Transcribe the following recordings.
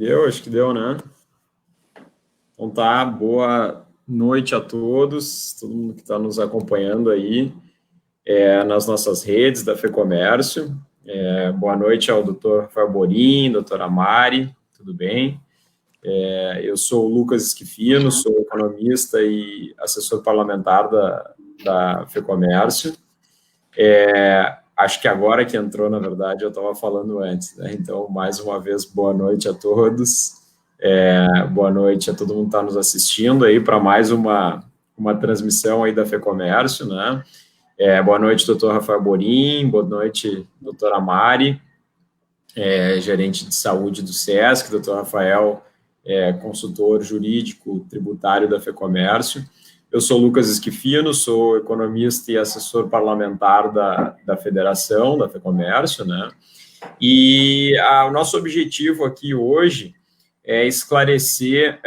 Deu, acho que deu, né? Então tá, boa noite a todos, todo mundo que está nos acompanhando aí nas nossas redes da FEComércio. Boa noite ao doutor Rafael Borim, doutora Mari, tudo bem? Eu sou o Lucas Esquifino, sou economista e assessor parlamentar da FEComércio. Acho que agora que entrou, na verdade, eu estava falando antes, né? Então, mais uma vez, boa noite a todos. Boa noite a todo mundo que está nos assistindo aí para mais uma transmissão aí da FEComércio, né? Boa noite, doutor Rafael Borim, boa noite, doutora Mari, gerente de saúde do SESC, doutor Rafael, consultor jurídico tributário da FEComércio. Eu sou Lucas Esquifino, sou economista e assessor parlamentar da Federação, da FEComércio, né? E o nosso objetivo aqui hoje é esclarecer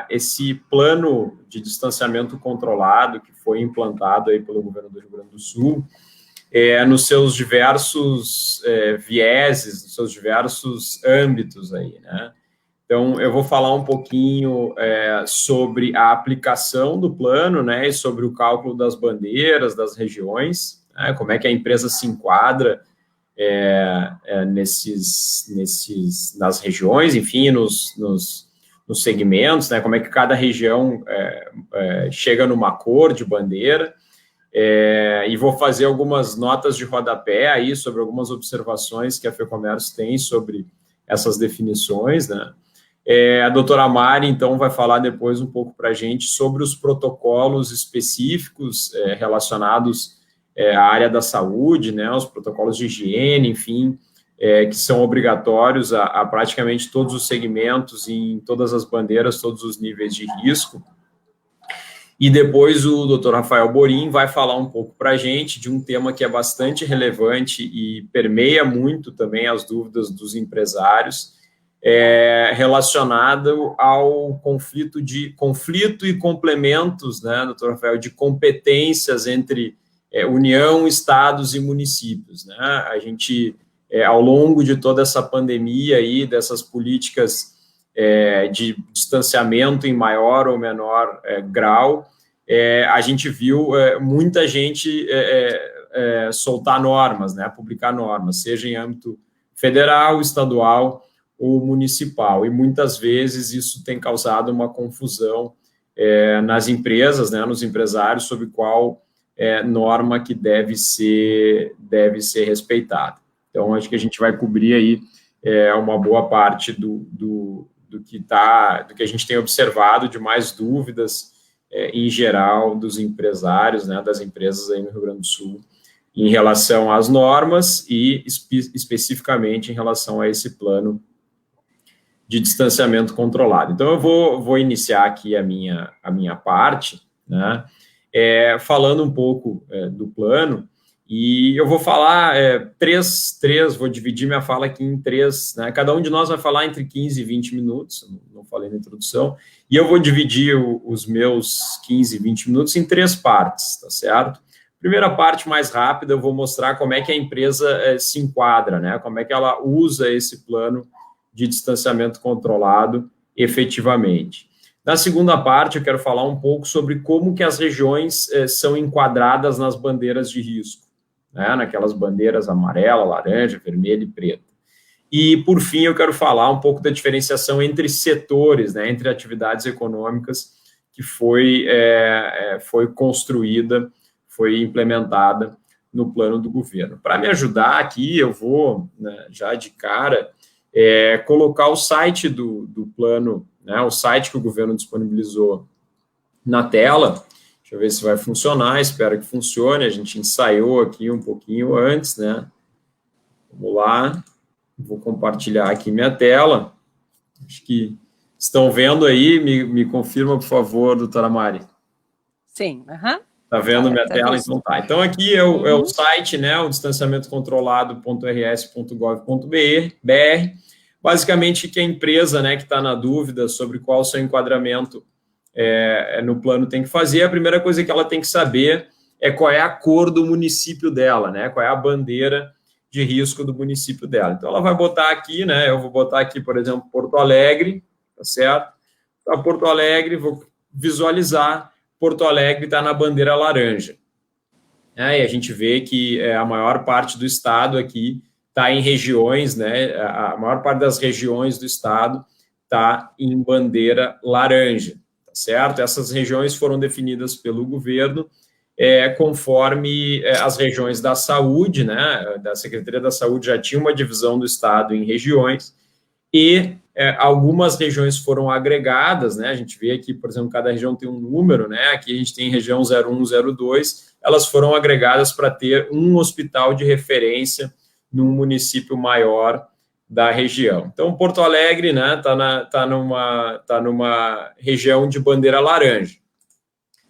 esse plano de distanciamento controlado que foi implantado aí pelo governo do Rio Grande do Sul, nos seus diversos vieses, nos seus diversos âmbitos aí, né? Então, eu vou falar um pouquinho sobre a aplicação do plano, né, e sobre o cálculo das bandeiras, das regiões, né, como é que a empresa se enquadra nas regiões, enfim, nos segmentos, né, como é que cada região chega numa cor de bandeira, e vou fazer algumas notas de rodapé aí sobre algumas observações que a FEComércio tem sobre essas definições, né. A doutora Mari, então, vai falar depois um pouco para a gente sobre os protocolos específicos relacionados à área da saúde, né, os protocolos de higiene, enfim, que são obrigatórios a praticamente todos os segmentos, em todas as bandeiras, todos os níveis de risco. E depois o doutor Rafael Borim vai falar um pouco para a gente de um tema que é bastante relevante e permeia muito também as dúvidas dos empresários, relacionado ao conflito e complementos, né, doutor Rafael, de competências entre União, estados e municípios, né? A gente, ao longo de toda essa pandemia aí, dessas políticas de distanciamento em maior ou menor grau, a gente viu muita gente soltar normas, né, publicar normas, seja em âmbito federal, estadual ou municipal, e muitas vezes isso tem causado uma confusão nas empresas, né, nos empresários, sobre qual norma que deve ser respeitada. Então, acho que a gente vai cobrir aí uma boa parte do que a gente tem observado de mais dúvidas, em geral, dos empresários, né, das empresas aí no Rio Grande do Sul, em relação às normas e especificamente em relação a esse plano de distanciamento controlado. Então, eu vou iniciar aqui a minha parte, né, falando um pouco do plano, e eu vou falar vou dividir minha fala aqui em três, né, cada um de nós vai falar entre 15 e 20 minutos, não falei na introdução, e eu vou dividir os meus 15 e 20 minutos em três partes, tá certo? Primeira parte, mais rápida, eu vou mostrar como é que a empresa se enquadra, né, como é que ela usa esse plano de distanciamento controlado efetivamente. Na segunda parte, eu quero falar um pouco sobre como que as regiões são enquadradas nas bandeiras de risco, né, naquelas bandeiras amarela, laranja, vermelha e preta. E, por fim, eu quero falar um pouco da diferenciação entre setores, né, entre atividades econômicas que foi construída, foi implementada no plano do governo. Para me ajudar aqui, eu vou, né, já de cara, colocar o site do plano, né, o site que o governo disponibilizou na tela. Deixa eu ver se vai funcionar, espero que funcione. A gente ensaiou aqui um pouquinho antes, né? Vamos lá, vou compartilhar aqui minha tela. Acho que estão vendo aí, me confirma, por favor, doutora Mari. Sim, aham. Está vendo minha tela? Então tá. Então aqui é o site, né, o distanciamentocontrolado.rs.gov.br. Basicamente, que a empresa, né, que está na dúvida sobre qual o seu enquadramento no plano tem que fazer, a primeira coisa que ela tem que saber é qual é a cor do município dela, né, qual é a bandeira de risco do município dela. Então, ela vai botar aqui, né? Eu vou botar aqui, por exemplo, Porto Alegre, tá certo? Então, Porto Alegre, vou visualizar, Porto Alegre está na bandeira laranja. E a gente vê que a maior parte do estado aqui está em regiões, né? A maior parte das regiões do estado está em bandeira laranja, tá certo? Essas regiões foram definidas pelo governo conforme as regiões da saúde, né? Da Secretaria da Saúde já tinha uma divisão do estado em regiões e algumas regiões foram agregadas, né? A gente vê aqui, por exemplo, cada região tem um número, né? Aqui a gente tem região 01, 02, elas foram agregadas para ter um hospital de referência num município maior da região. Então, Porto Alegre, né, tá numa região de bandeira laranja.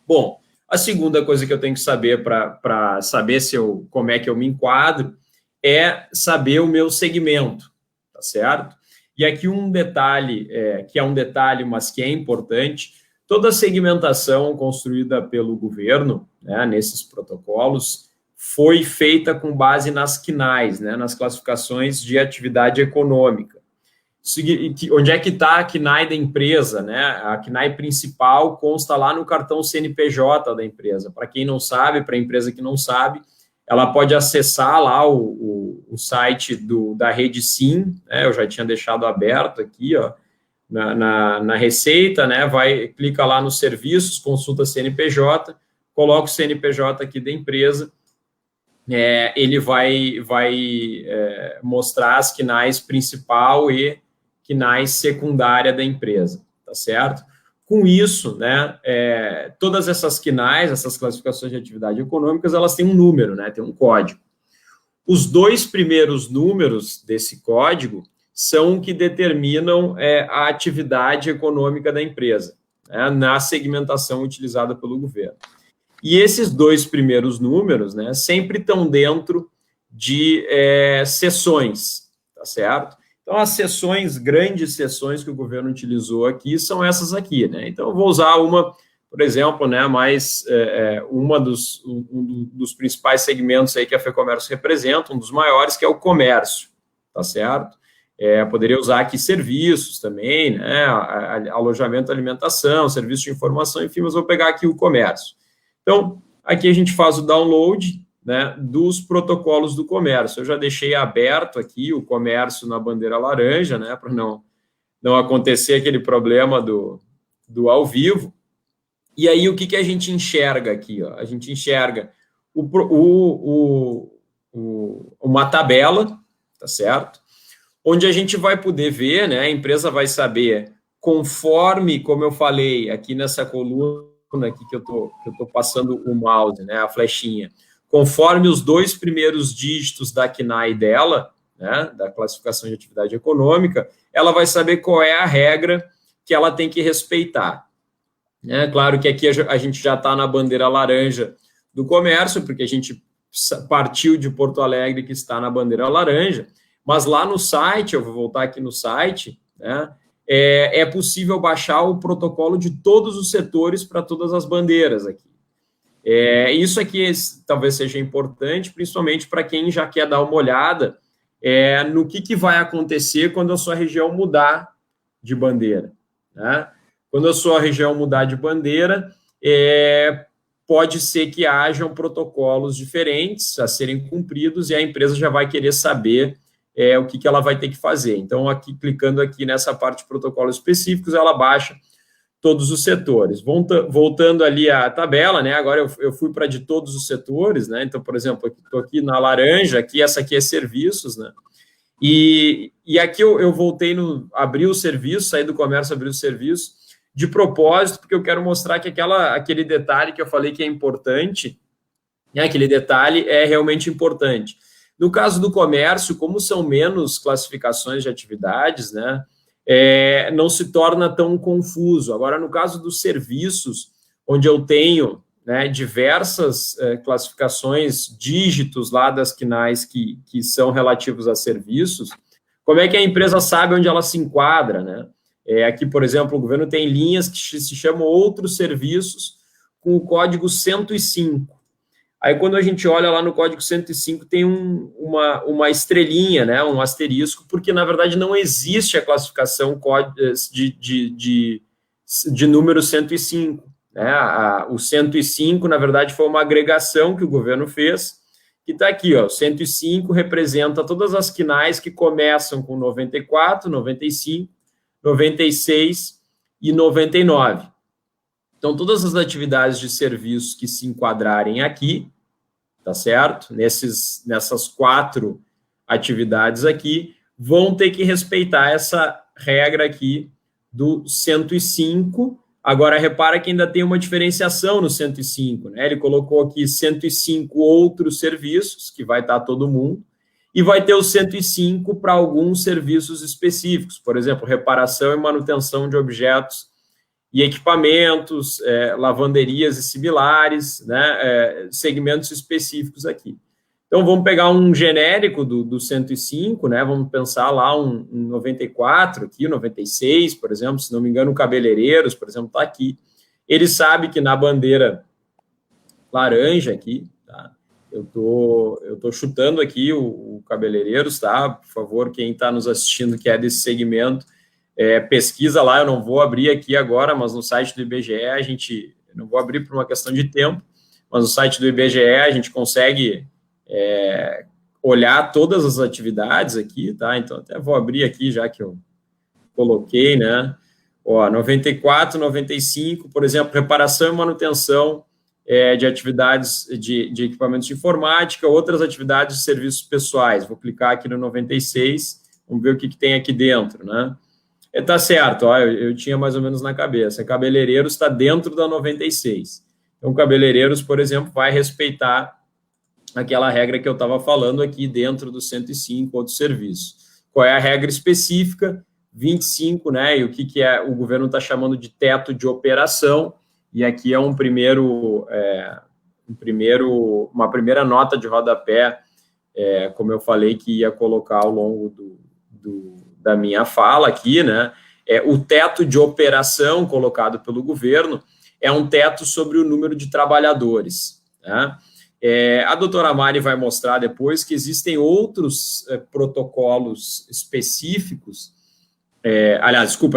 Bom, a segunda coisa que eu tenho que saber para saber como é que eu me enquadro é saber o meu segmento, tá certo? E aqui um detalhe, que é um detalhe, mas que é importante, toda a segmentação construída pelo governo, né, nesses protocolos, foi feita com base nas CNAEs, né, nas classificações de atividade econômica. Onde é que está a CNAE da empresa? Né? A CNAE principal consta lá no cartão CNPJ da empresa. Para quem não sabe, para a empresa que não sabe, ela pode acessar lá o site da Rede Sim, né? Eu já tinha deixado aberto aqui, ó, na Receita, né? Clica lá nos serviços, consulta CNPJ, coloca o CNPJ aqui da empresa, ele vai mostrar as CNAEs principal e CNAEs secundária da empresa, tá certo? Com isso, né, todas essas CNAEs, essas classificações de atividade econômicas, elas têm um número, né, tem um código. Os dois primeiros números desse código são que determinam a atividade econômica da empresa, né, na segmentação utilizada pelo governo. E esses dois primeiros números, né, sempre estão dentro de seções, tá certo? Então, as seções, grandes seções que o governo utilizou aqui são essas aqui, né? Então, eu vou usar uma, por exemplo, né, um dos principais segmentos aí que a FEComércio representa, um dos maiores, que é o comércio, tá certo? Poderia usar aqui serviços também, né, alojamento, alimentação, serviço de informação, enfim, mas vou pegar aqui o comércio. Então, aqui a gente faz o download, né, dos protocolos do comércio. Eu já deixei aberto aqui o comércio na bandeira laranja, né, para não acontecer aquele problema do ao vivo. E aí, o que a gente enxerga aqui? Ó? A gente enxerga uma tabela, tá certo? Onde a gente vai poder ver, né, a empresa vai saber, conforme, como eu falei, aqui nessa coluna aqui que eu tô passando o mouse, né, a flechinha, conforme os dois primeiros dígitos da CNAE dela, né, da classificação de atividade econômica, ela vai saber qual é a regra que ela tem que respeitar. Claro que aqui a gente já está na bandeira laranja do comércio, porque a gente partiu de Porto Alegre, que está na bandeira laranja, mas lá no site, eu vou voltar aqui no site, né, é possível baixar o protocolo de todos os setores para todas as bandeiras aqui. Isso aqui talvez seja importante, principalmente para quem já quer dar uma olhada no que vai acontecer quando a sua região mudar de bandeira. Né? Quando a sua região mudar de bandeira, pode ser que hajam protocolos diferentes a serem cumpridos e a empresa já vai querer saber o que ela vai ter que fazer. Então, aqui clicando aqui nessa parte de protocolos específicos, ela baixa todos os setores. Voltando ali à tabela, né? Agora eu fui para de todos os setores, né? Então, por exemplo, estou aqui na laranja, essa aqui é serviços, né? E aqui eu voltei abri o serviço, saí do comércio, abri o serviço, de propósito, porque eu quero mostrar que aquele detalhe que eu falei que é importante, né? Aquele detalhe é realmente importante. No caso do comércio, como são menos classificações de atividades, né? Não se torna tão confuso. Agora, no caso dos serviços, onde eu tenho, né, diversas classificações, dígitos lá das CNAEs que são relativos a serviços, como é que a empresa sabe onde ela se enquadra, né? Aqui, por exemplo, o governo tem linhas que se chamam outros serviços com o código 105. Aí, quando a gente olha lá no Código 105, tem uma estrelinha, né, um asterisco, porque, na verdade, não existe a classificação de número 105. Né? O 105, na verdade, foi uma agregação que o governo fez, que está aqui, ó, 105 representa todas as quinais que começam com 94, 95, 96 e 99. Então, todas as atividades de serviço que se enquadrarem aqui, tá certo? Nessas 4 atividades aqui, vão ter que respeitar essa regra aqui do 105. Agora, repara que ainda tem uma diferenciação no 105, né? Ele colocou aqui 105 outros serviços, que vai estar todo mundo, e vai ter o 105 para alguns serviços específicos, por exemplo, reparação e manutenção de objetos e equipamentos, lavanderias e similares, né, segmentos específicos aqui. Então, vamos pegar um genérico do 105, né, vamos pensar lá um 94 aqui, 96, por exemplo, se não me engano, o cabeleireiros, por exemplo, está aqui. Ele sabe que na bandeira laranja aqui, tá, eu tô chutando aqui o cabeleireiros, tá, por favor, quem está nos assistindo que é desse segmento, pesquisa lá, eu não vou abrir aqui agora, mas no site do IBGE, não vou abrir por uma questão de tempo, mas no site do IBGE a gente consegue olhar todas as atividades aqui, tá? Então, até vou abrir aqui, já que eu coloquei, né? Ó, 94, 95, por exemplo, reparação e manutenção de atividades de equipamentos de informática, outras atividades de serviços pessoais. Vou clicar aqui no 96, vamos ver o que tem aqui dentro, né? Tá certo, ó, eu tinha mais ou menos na cabeça. Cabeleireiros está dentro da 96. Então, cabeleireiros, por exemplo, vai respeitar aquela regra que eu estava falando aqui dentro do 105 outros serviços. Qual é a regra específica? 25, né? E o que o governo está chamando de teto de operação. E aqui é uma primeira nota de rodapé, como eu falei que ia colocar ao longo da minha fala aqui, né? O teto de operação colocado pelo governo é um teto sobre o número de trabalhadores, né? A doutora Mari vai mostrar depois que existem outros protocolos específicos,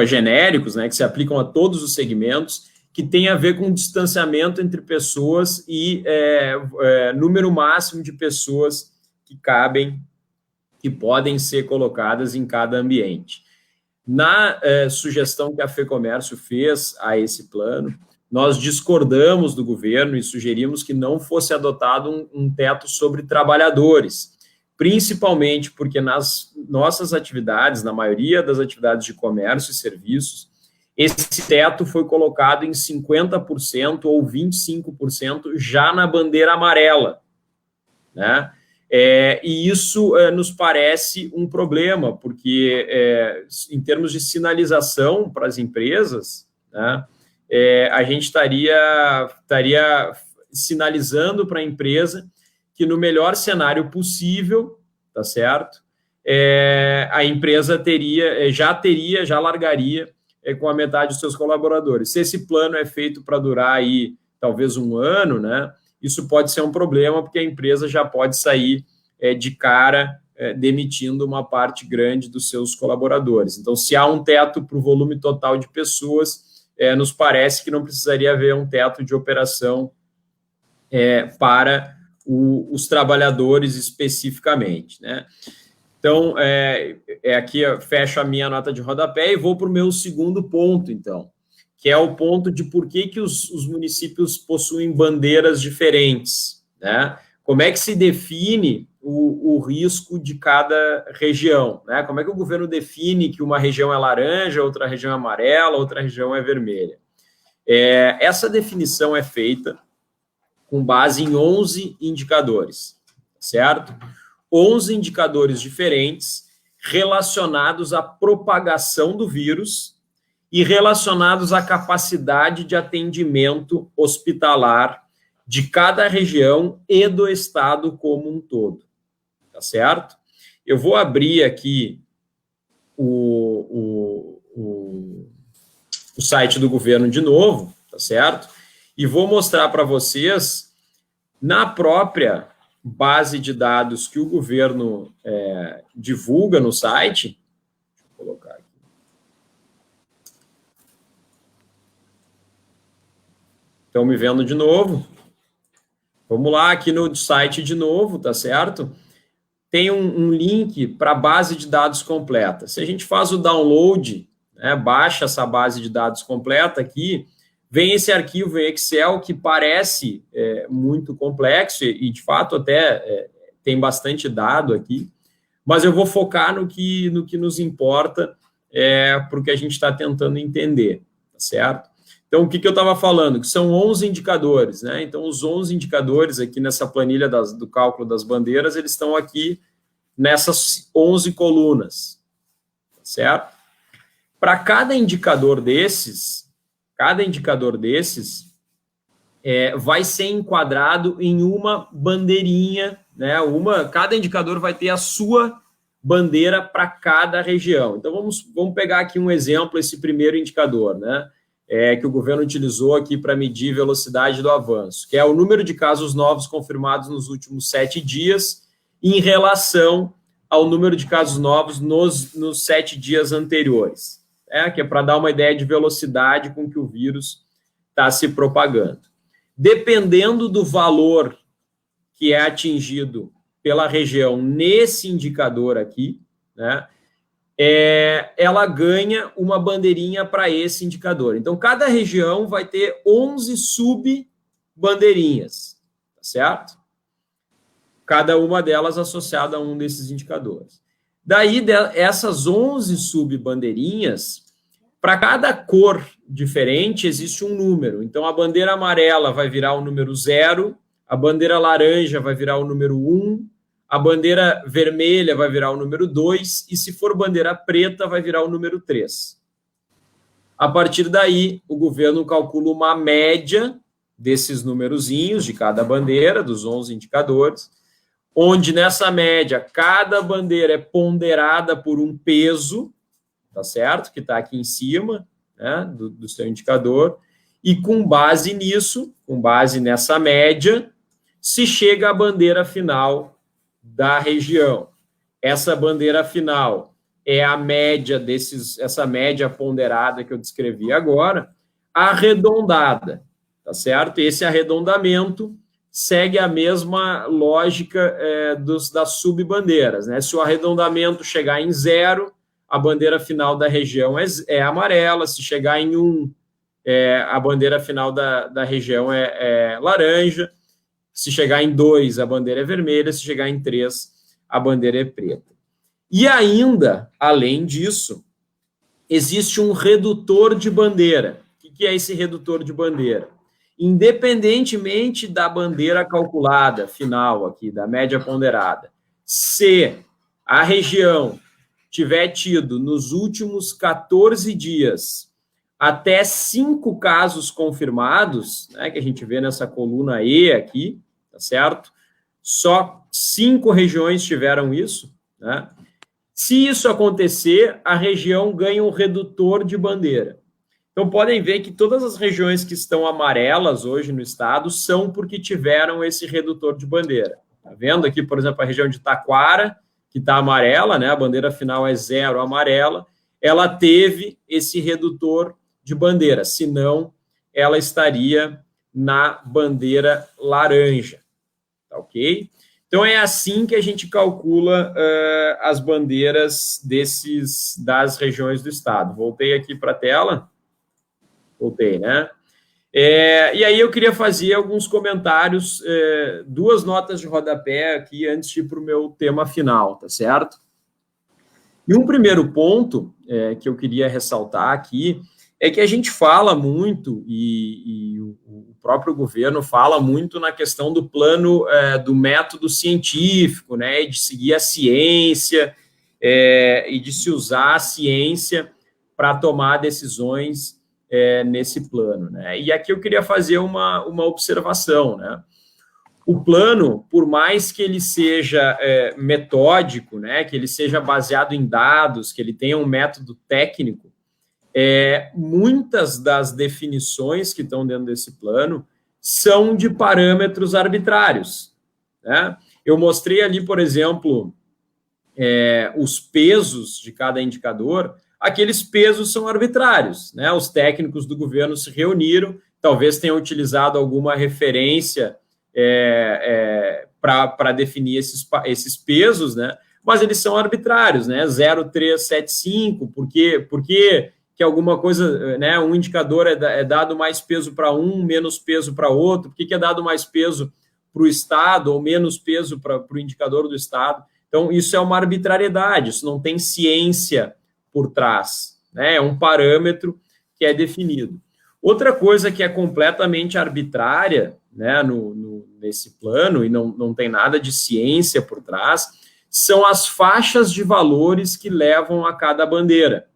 genéricos, né, que se aplicam a todos os segmentos, que tem a ver com distanciamento entre pessoas e número máximo de pessoas que cabem, que podem ser colocadas em cada ambiente. Na sugestão que a FEComércio fez a esse plano, nós discordamos do governo e sugerimos que não fosse adotado um teto sobre trabalhadores, principalmente porque nas nossas atividades, na maioria das atividades de comércio e serviços, esse teto foi colocado em 50% ou 25% já na bandeira amarela, né? E isso nos parece um problema, porque em termos de sinalização para as empresas, né, a gente estaria sinalizando para a empresa que no melhor cenário possível, tá certo? A empresa já largaria com a metade dos seus colaboradores. Se esse plano é feito para durar aí talvez um ano, né? Isso pode ser um problema, porque a empresa já pode sair de cara demitindo uma parte grande dos seus colaboradores. Então, se há um teto para o volume total de pessoas, nos parece que não precisaria haver um teto de operação para os trabalhadores especificamente, né? Então, aqui eu fecho a minha nota de rodapé e vou para o meu segundo ponto, então, que é o ponto de por que os municípios possuem bandeiras diferentes, né? Como é que se define o risco de cada região, né? Como é que o governo define que uma região é laranja, outra região é amarela, outra região é vermelha? Essa definição é feita com base em 11 indicadores, certo? 11 indicadores diferentes relacionados à propagação do vírus e relacionados à capacidade de atendimento hospitalar de cada região e do estado como um todo, tá certo? Eu vou abrir aqui o site do governo de novo, tá certo? E vou mostrar para vocês Na própria base de dados que o governo divulga no site, deixa eu colocar aqui. Estão me vendo de novo? Vamos lá, aqui no site de novo, tá certo? Tem um link para a base de dados completa. Se a gente faz o download, né, baixa essa base de dados completa aqui, vem esse arquivo em Excel que parece muito complexo e de fato, até tem bastante dado aqui, mas eu vou focar no que nos importa, porque a gente está tentando entender, tá certo? Então, o que eu estava falando? Que são 11 indicadores, né? Então, os 11 indicadores aqui nessa planilha do cálculo das bandeiras, eles estão aqui nessas 11 colunas, certo? Para cada indicador desses vai ser enquadrado em uma bandeirinha, né? Cada indicador vai ter a sua bandeira para cada região. Então, vamos pegar aqui um exemplo, esse primeiro indicador, né? Que o governo utilizou aqui para medir velocidade do avanço, que é o número de casos novos confirmados nos últimos 7 dias em relação ao número de casos novos nos 7 dias anteriores, que é para dar uma ideia de velocidade com que o vírus está se propagando. Dependendo do valor que é atingido pela região nesse indicador aqui, né, ela ganha uma bandeirinha para esse indicador. Então, cada região vai ter 11 sub-bandeirinhas, tá certo? Cada uma delas associada a um desses indicadores. Daí, essas 11 sub-bandeirinhas, para cada cor diferente, existe um número. Então, a bandeira amarela vai virar o número 0, a bandeira laranja vai virar o número 1, a bandeira vermelha vai virar o número 2 e, se for bandeira preta, vai virar o número 3. A partir daí, o governo calcula uma média desses numerozinhos de cada bandeira, dos 11 indicadores, onde nessa média cada bandeira é ponderada por um peso, tá certo? Que está aqui em cima, né, do seu indicador, e com base nisso, com base nessa média, se chega à bandeira final da região. Essa bandeira final é a média essa média ponderada que eu descrevi agora, arredondada, tá certo? Esse arredondamento segue a mesma lógica das subbandeiras, né? Se o arredondamento chegar em 0, a bandeira final da região é amarela, se chegar em 1, a bandeira final da região é laranja, se chegar em 2, a bandeira é vermelha, se chegar em 3, a bandeira é preta. E ainda, além disso, existe um redutor de bandeira. O que é esse redutor de bandeira? Independentemente da bandeira calculada final aqui, da média ponderada, se a região tiver tido nos últimos 14 dias até 5 casos confirmados, né, que a gente vê nessa coluna E aqui, tá certo? Só 5 regiões tiveram isso, né? Se isso acontecer, a região ganha um redutor de bandeira. Então, podem ver que todas as regiões que estão amarelas hoje no estado são porque tiveram esse redutor de bandeira. Tá vendo aqui, por exemplo, a região de Taquara, que está amarela, né? A bandeira final é 0 amarela, ela teve esse redutor de bandeira, senão ela estaria na bandeira laranja, tá ok? Então, é assim que a gente calcula as bandeiras das regiões do estado. Voltei aqui para a tela. Voltei, né? E aí eu queria fazer alguns comentários, 2 notas de rodapé aqui antes de ir para o meu tema final, tá certo? E um primeiro ponto que eu queria ressaltar aqui é que a gente fala muito, e o próprio governo fala muito na questão do plano, do método científico, né, de seguir a ciência e de se usar a ciência para tomar decisões nesse plano, né? E aqui eu queria fazer uma observação, né? O plano, por mais que ele seja metódico, né, que ele seja baseado em dados, que ele tenha um método técnico, muitas das definições que estão dentro desse plano são de parâmetros arbitrários, né? Eu mostrei ali, por exemplo, os pesos de cada indicador. Aqueles pesos são arbitrários, né? Os técnicos do governo se reuniram, talvez tenham utilizado alguma referência para definir esses pesos, né? Mas eles são arbitrários, né? 0,375, porque que alguma coisa, né? Um indicador é dado mais peso para um, menos peso para outro, por que é dado mais peso para o Estado ou menos peso para o indicador do Estado? Então, isso é uma arbitrariedade, isso não tem ciência por trás, né? É um parâmetro que é definido. Outra coisa que é completamente arbitrária, né, nesse plano, e não tem nada de ciência por trás, são as faixas de valores que levam a cada bandeira.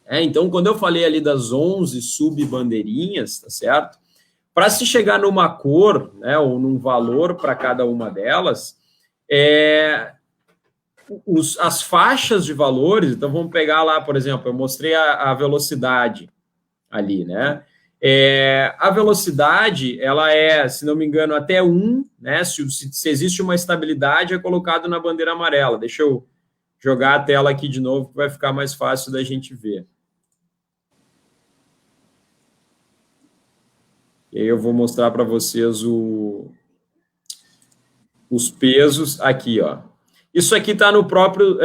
Então, quando eu falei ali das 11 subbandeirinhas, tá certo? Para se chegar numa cor, né, ou num valor para cada uma delas, as faixas de valores, então vamos pegar lá, por exemplo, eu mostrei a velocidade ali, né? A velocidade, ela se não me engano, até 1, né? Se existe uma estabilidade, é colocado na bandeira amarela. Deixa eu jogar a tela aqui de novo, que vai ficar mais fácil da gente ver. E aí eu vou mostrar para vocês os pesos aqui, ó. Isso aqui está no próprio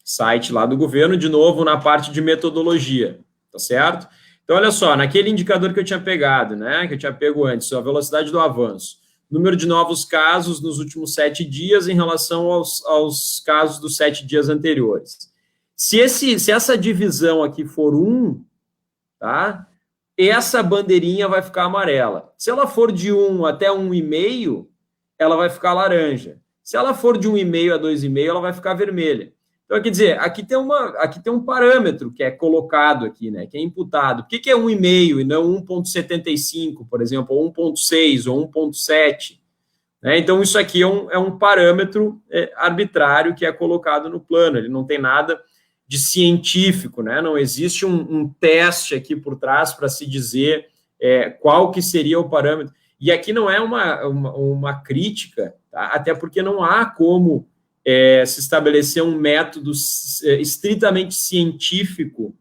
site lá do governo, de novo, na parte de metodologia, tá certo? Então, olha só, naquele indicador que eu tinha pegado, né, que eu tinha pego antes, a velocidade do avanço, número de novos casos nos últimos 7 dias em relação aos casos dos 7 dias anteriores. Se essa divisão aqui for 1, tá? Essa bandeirinha vai ficar amarela. Se ela for de 1 até 1,5, ela vai ficar laranja. Se ela for de 1,5 a 2,5, ela vai ficar vermelha. Então, quer dizer, aqui tem um parâmetro que é colocado aqui, né, que é imputado. Por que é 1,5 e não 1,75, por exemplo, ou 1,6 ou 1,7? Né? Então, isso aqui é um parâmetro arbitrário que é colocado no plano. Ele não tem nada de científico, né? Não existe um teste aqui por trás para se dizer qual que seria o parâmetro. E aqui não é uma crítica, tá? Até porque não há como se estabelecer um método estritamente científico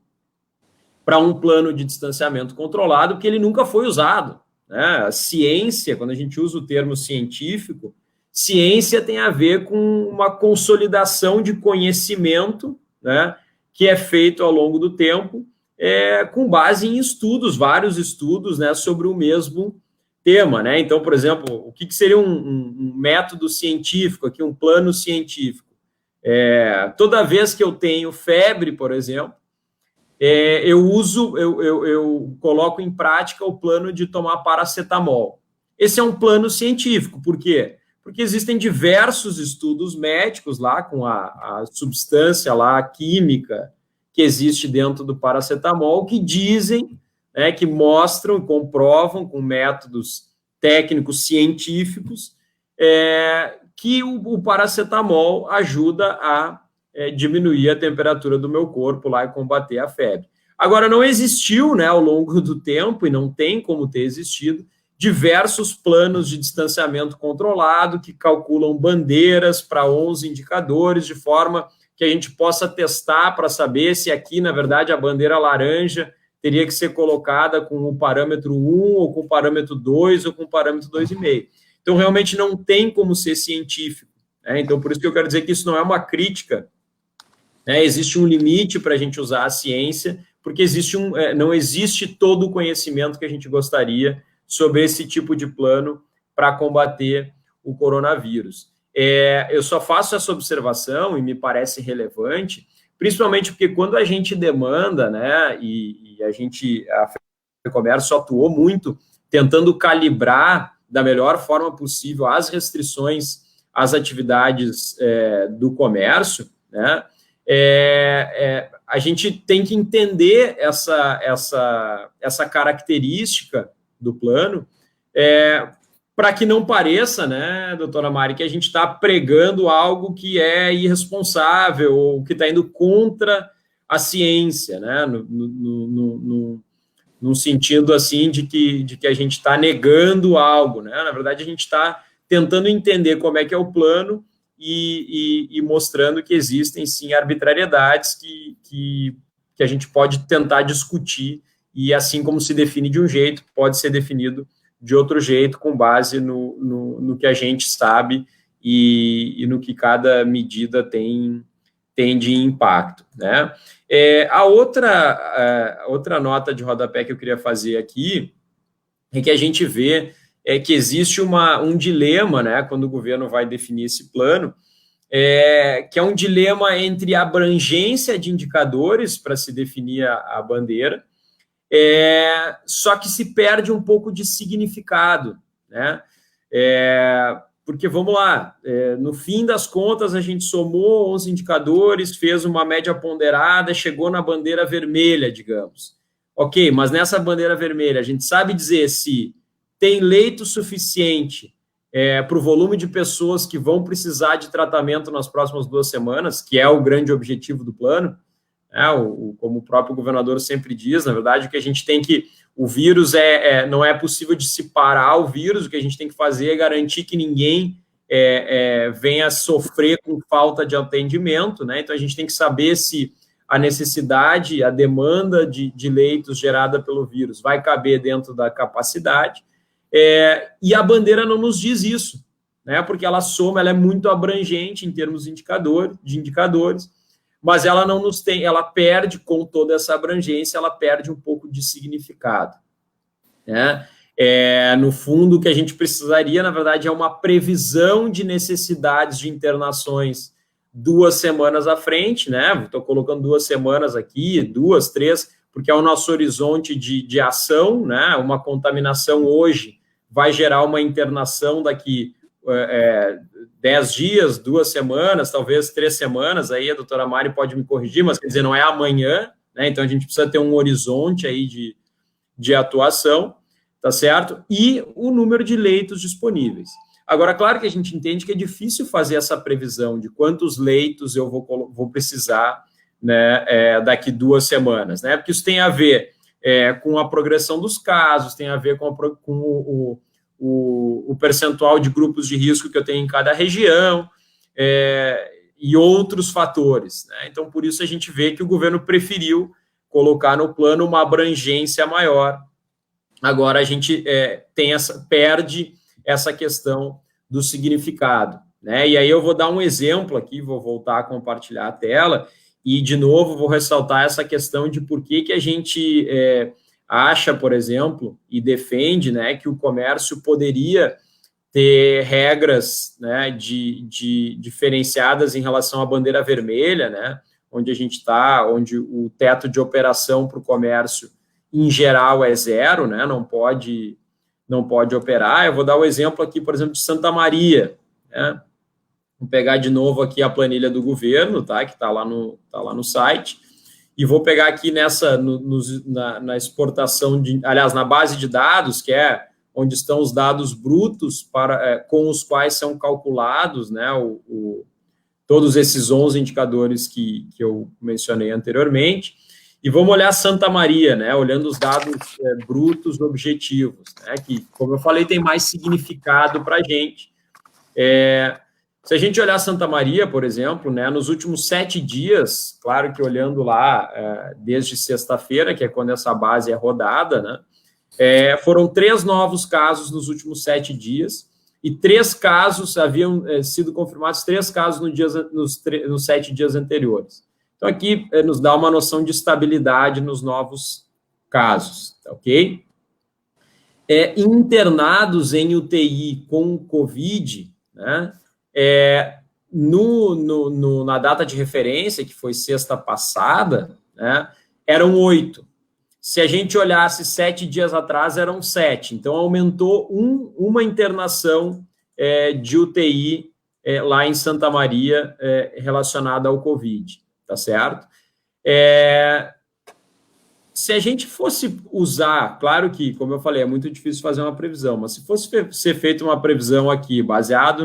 para um plano de distanciamento controlado, porque ele nunca foi usado, né? A ciência, quando a gente usa o termo científico, ciência tem a ver com uma consolidação de conhecimento, né, que é feito ao longo do tempo, com base em estudos, vários estudos, né, sobre o mesmo tema, né? Então, por exemplo, o que seria um método científico, aqui um plano científico? Toda vez que eu tenho febre, por exemplo, eu coloco em prática o plano de tomar paracetamol. Esse é um plano científico, por quê? Porque existem diversos estudos médicos lá com a substância lá química que existe dentro do paracetamol que dizem, né, que mostram e comprovam com métodos técnicos científicos que o paracetamol ajuda a diminuir a temperatura do meu corpo lá e combater a febre. Agora, não existiu, né, ao longo do tempo, e não tem como ter existido, diversos planos de distanciamento controlado que calculam bandeiras para 11 indicadores, de forma que a gente possa testar para saber se aqui, na verdade, a bandeira laranja teria que ser colocada com o parâmetro 1, ou com o parâmetro 2, ou com o parâmetro 2,5. Então, realmente não tem como ser científico, né? Então, por isso que eu quero dizer que isso não é uma crítica, né? Existe um limite para a gente usar a ciência, porque não existe todo o conhecimento que a gente gostaria sobre esse tipo de plano para combater o coronavírus. Eu só faço essa observação e me parece relevante, principalmente porque quando a gente demanda, né, e a FEComércio atuou muito tentando calibrar da melhor forma possível as restrições às atividades do comércio, né, a gente tem que entender essa característica do plano, para que não pareça, né, doutora Mari, que a gente está pregando algo que é irresponsável ou que está indo contra a ciência, né, num sentido assim de que a gente está negando algo, né? Na verdade, a gente está tentando entender como é que é o plano e mostrando que existem, sim, arbitrariedades que a gente pode tentar discutir, e assim como se define de um jeito, pode ser definido de outro jeito, com base no que a gente sabe e no que cada medida tem de impacto, né? A outra nota de rodapé que eu queria fazer aqui é que a gente vê que existe um dilema, né, quando o governo vai definir esse plano, que é um dilema entre a abrangência de indicadores para se definir a bandeira, só que se perde um pouco de significado, né? Porque, vamos lá, no fim das contas, a gente somou 11 indicadores, fez uma média ponderada, chegou na bandeira vermelha, digamos. Ok, mas nessa bandeira vermelha, a gente sabe dizer se tem leito suficiente para o volume de pessoas que vão precisar de tratamento nas próximas 2 semanas, que é o grande objetivo do plano, como o próprio governador sempre diz, na verdade, o que a gente tem que... O vírus não é possível de se parar o vírus, o que a gente tem que fazer é garantir que ninguém venha sofrer com falta de atendimento, né? Então, a gente tem que saber se a necessidade, a demanda de leitos gerada pelo vírus vai caber dentro da capacidade, e a bandeira não nos diz isso, né? Porque ela é muito abrangente em termos de indicadores, mas ela não nos tem, ela perde, com toda essa abrangência, ela perde um pouco de significado, né? No fundo, o que a gente precisaria, na verdade, é uma previsão de necessidades de internações 2 semanas à frente, né? Estou colocando 2 semanas aqui, 2, 3, porque é o nosso horizonte de ação, né? Uma contaminação hoje vai gerar uma internação daqui 10 dias, 2 semanas, talvez 3 semanas, aí a doutora Mari pode me corrigir, mas quer dizer, não é amanhã, né? Então a gente precisa ter um horizonte aí de atuação, tá certo? E o número de leitos disponíveis. Agora, claro que a gente entende que é difícil fazer essa previsão de quantos leitos eu vou precisar, né, daqui 2 semanas, né? Porque isso tem a ver com a progressão dos casos, tem a ver com o percentual de grupos de risco que eu tenho em cada região, e outros fatores, né? Então, por isso a gente vê que o governo preferiu colocar no plano uma abrangência maior. Agora a gente perde essa questão do significado, né? E aí eu vou dar um exemplo aqui, vou voltar a compartilhar a tela, e, de novo, vou ressaltar essa questão de por que a gente acha, por exemplo, e defende, né, que o comércio poderia ter regras, né, diferenciadas em relação à bandeira vermelha, né, onde o teto de operação para o comércio, em geral, é 0, né, não pode operar. Eu vou dar o exemplo aqui, por exemplo, de Santa Maria, né? Vou pegar de novo aqui a planilha do governo, tá, que está lá no site, e vou pegar aqui na exportação, aliás, na base de dados, que é onde estão os dados brutos com os quais são calculados, né, todos esses 11 indicadores que eu mencionei anteriormente, e vamos olhar Santa Maria, né, olhando os dados brutos objetivos, né, que, como eu falei, tem mais significado para a gente. Se a gente olhar Santa Maria, por exemplo, né, nos últimos 7 dias, claro que olhando lá desde sexta-feira, que é quando essa base é rodada, né, foram 3 novos casos nos últimos 7 dias, e 3 casos haviam sido confirmados, 3 casos nos 7 dias anteriores. Então, aqui nos dá uma noção de estabilidade nos novos casos, ok? Internados em UTI com Covid, né, na data de referência, que foi sexta passada, né, eram 8. Se a gente olhasse 7 dias atrás, eram 7. Então, aumentou uma internação de UTI lá em Santa Maria relacionada ao Covid, tá certo? Se a gente fosse usar, claro que, como eu falei, é muito difícil fazer uma previsão, mas se fosse ser feita uma previsão aqui, baseado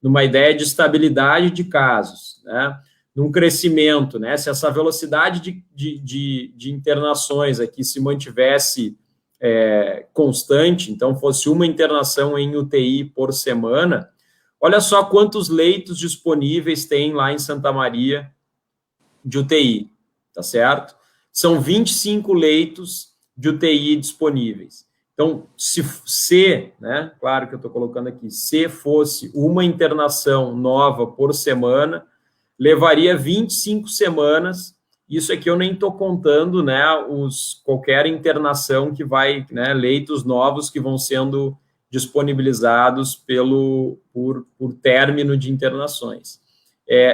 numa ideia de estabilidade de casos, né, num crescimento, né? Se essa velocidade de internações aqui se mantivesse constante, então fosse uma internação em UTI por semana, olha só quantos leitos disponíveis tem lá em Santa Maria de UTI, tá certo? São 25 leitos de UTI disponíveis. Então, se né, claro que eu estou colocando aqui, se fosse uma internação nova por semana, levaria 25 semanas. Isso aqui eu nem estou contando, né, qualquer internação que vai, né, leitos novos que vão sendo disponibilizados por término de internações.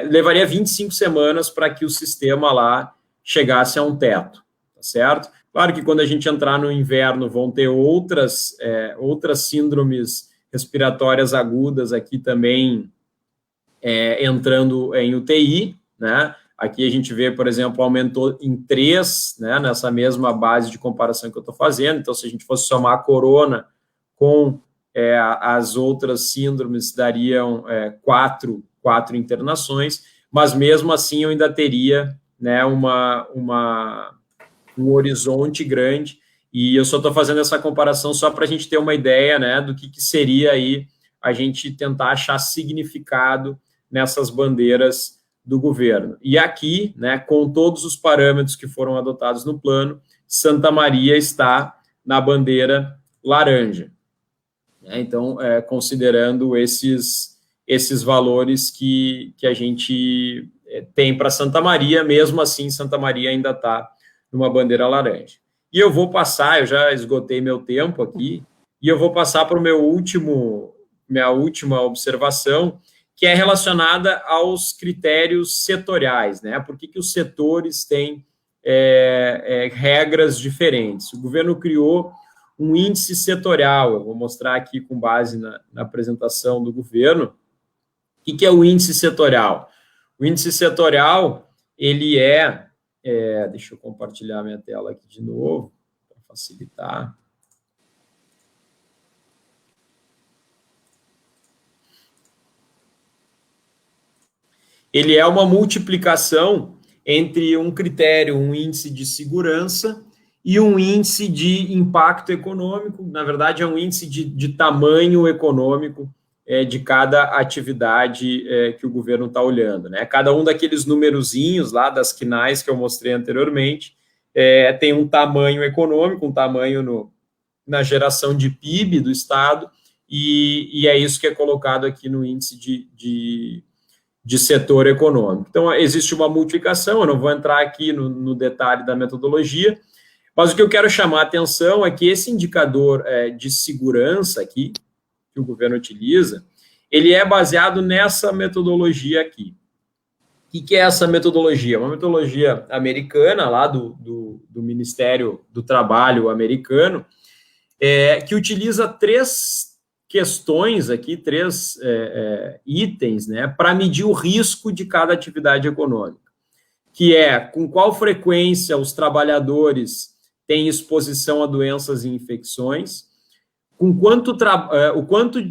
Levaria 25 semanas para que o sistema lá chegasse a um teto, tá certo? Claro que quando a gente entrar no inverno vão ter outras síndromes respiratórias agudas aqui também entrando em UTI, né? Aqui a gente vê, por exemplo, aumentou em 3, né, nessa mesma base de comparação que eu estou fazendo. Então, se a gente fosse somar a corona com as outras síndromes, dariam 4 internações, mas mesmo assim eu ainda teria, né, um horizonte grande, e eu só estou fazendo essa comparação só para a gente ter uma ideia, né, do que seria aí a gente tentar achar significado nessas bandeiras do governo. E aqui, né, com todos os parâmetros que foram adotados no plano, Santa Maria está na bandeira laranja. Então, considerando esses valores que a gente tem para Santa Maria, mesmo assim, Santa Maria ainda está numa bandeira laranja. E eu vou passar, eu já esgotei meu tempo aqui, e eu vou passar para minha última observação, que é relacionada aos critérios setoriais, né? Por que os setores têm regras diferentes? O governo criou um índice setorial, eu vou mostrar aqui com base na apresentação do governo. O que é o índice setorial? O índice setorial, ele deixa eu compartilhar minha tela aqui de novo, para facilitar. Ele é uma multiplicação entre um critério, um índice de segurança e um índice de impacto econômico. Na verdade, é um índice de tamanho econômico de cada atividade que o governo está olhando, né? Cada um daqueles numerozinhos lá das quinais que eu mostrei anteriormente tem um tamanho econômico, um tamanho na geração de PIB do Estado, e é isso que é colocado aqui no índice de setor econômico. Então, existe uma multiplicação, eu não vou entrar aqui no detalhe da metodologia, mas o que eu quero chamar a atenção é que esse indicador de segurança aqui, que o governo utiliza, ele é baseado nessa metodologia aqui. O que é essa metodologia? Uma metodologia americana, lá do Ministério do Trabalho americano, que utiliza 3 questões aqui, 3 itens, né, para medir o risco de cada atividade econômica, que é com qual frequência os trabalhadores têm exposição a doenças e infecções, o quanto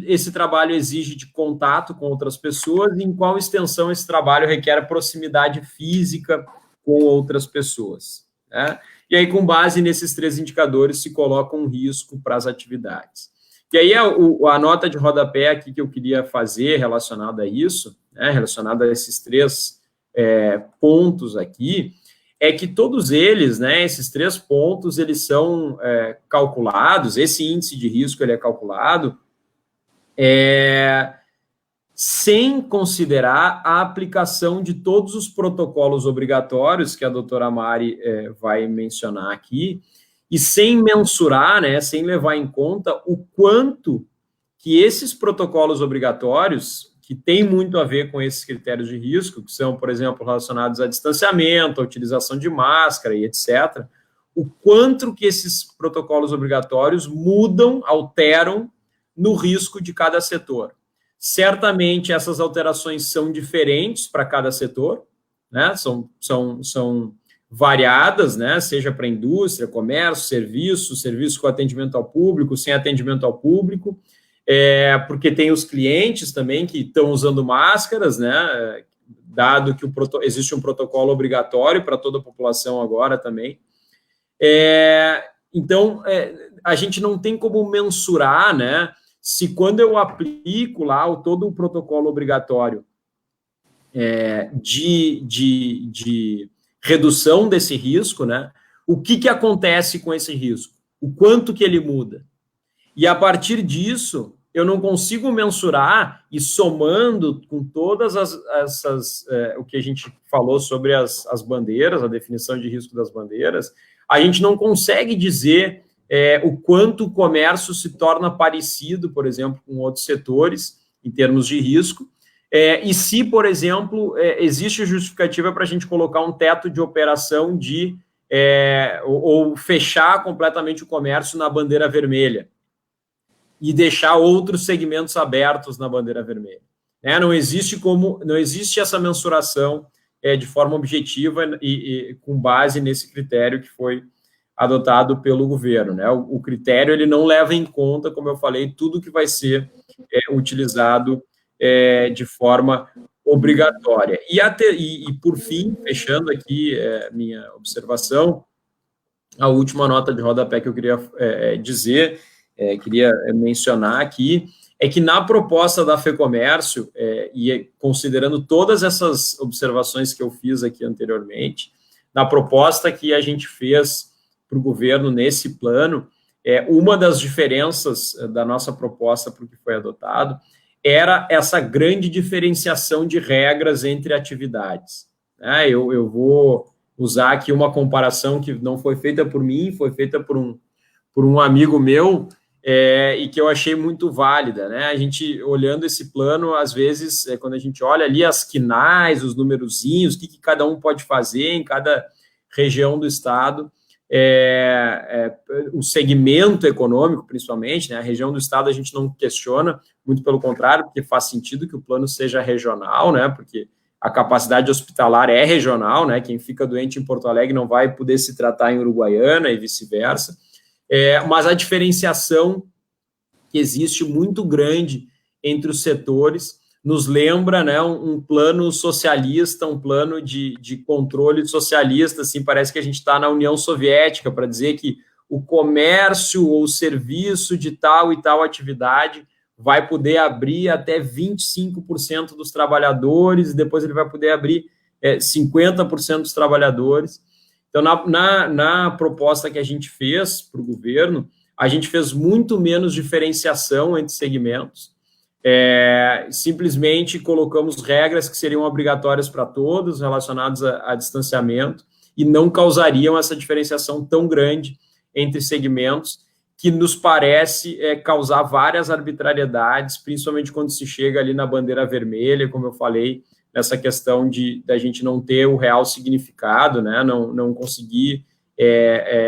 esse trabalho exige de contato com outras pessoas e em qual extensão esse trabalho requer proximidade física com outras pessoas, né? E aí, com base nesses 3 indicadores, se coloca um risco para as atividades. E aí, a nota de rodapé aqui que eu queria fazer relacionada a isso, né, relacionada a esses 3 pontos aqui, é que todos eles, né, esses 3 pontos, eles são calculados, esse índice de risco ele é calculado sem considerar a aplicação de todos os protocolos obrigatórios que a doutora Mari vai mencionar aqui, e sem mensurar, né, sem levar em conta o quanto que esses protocolos obrigatórios, que tem muito a ver com esses critérios de risco, que são, por exemplo, relacionados a distanciamento, a utilização de máscara e etc., o quanto que esses protocolos obrigatórios mudam, alteram no risco de cada setor. Certamente, essas alterações são diferentes para cada setor, né? São variadas, né? Seja para indústria, comércio, serviço com atendimento ao público, sem atendimento ao público, porque tem os clientes também que estão usando máscaras, né, dado que existe um protocolo obrigatório para toda a população agora também. Então, a gente não tem como mensurar, né, se quando eu aplico lá todo o protocolo obrigatório de redução desse risco, né, o que acontece com esse risco? O quanto que ele muda? E a partir disso, eu não consigo mensurar, e somando com todas essas o que a gente falou sobre as bandeiras, a definição de risco das bandeiras, a gente não consegue dizer o quanto o comércio se torna parecido, por exemplo, com outros setores, em termos de risco, e se, por exemplo, existe justificativa para a gente colocar um teto de operação ou fechar completamente o comércio na bandeira vermelha e deixar outros segmentos abertos na bandeira vermelha. Não existe essa mensuração de forma objetiva e com base nesse critério que foi adotado pelo governo, né? O critério ele não leva em conta, como eu falei, tudo que vai ser utilizado de forma obrigatória. E por fim, fechando aqui minha observação, a última nota de rodapé que eu queria dizer, queria mencionar aqui, é que na proposta da FEComércio, e considerando todas essas observações que eu fiz aqui anteriormente, na proposta que a gente fez para o governo nesse plano, uma das diferenças da nossa proposta para o que foi adotado era essa grande diferenciação de regras entre atividades. Eu vou usar aqui uma comparação que não foi feita por mim, foi feita por um amigo meu, e que eu achei muito válida, né? A gente, olhando esse plano, às vezes, quando a gente olha ali as quinais, os numerozinhos, o que cada um pode fazer em cada região do estado, o segmento econômico, principalmente, né? A região do estado a gente não questiona, muito pelo contrário, porque faz sentido que o plano seja regional, né? Porque a capacidade hospitalar é regional, né? Quem fica doente em Porto Alegre não vai poder se tratar em Uruguaiana e vice-versa. Mas a diferenciação que existe muito grande entre os setores nos lembra, né, um plano socialista, um plano de controle socialista, assim, parece que a gente está na União Soviética, para dizer que o comércio ou o serviço de tal e tal atividade vai poder abrir até 25% dos trabalhadores, e depois ele vai poder abrir 50% dos trabalhadores. Então, na proposta que a gente fez para o governo, a gente fez muito menos diferenciação entre segmentos, simplesmente colocamos regras que seriam obrigatórias para todos, relacionadas a distanciamento, e não causariam essa diferenciação tão grande entre segmentos, que nos parece causar várias arbitrariedades, principalmente quando se chega ali na bandeira vermelha, como eu falei, nessa questão da gente não ter o real significado, né? Não conseguir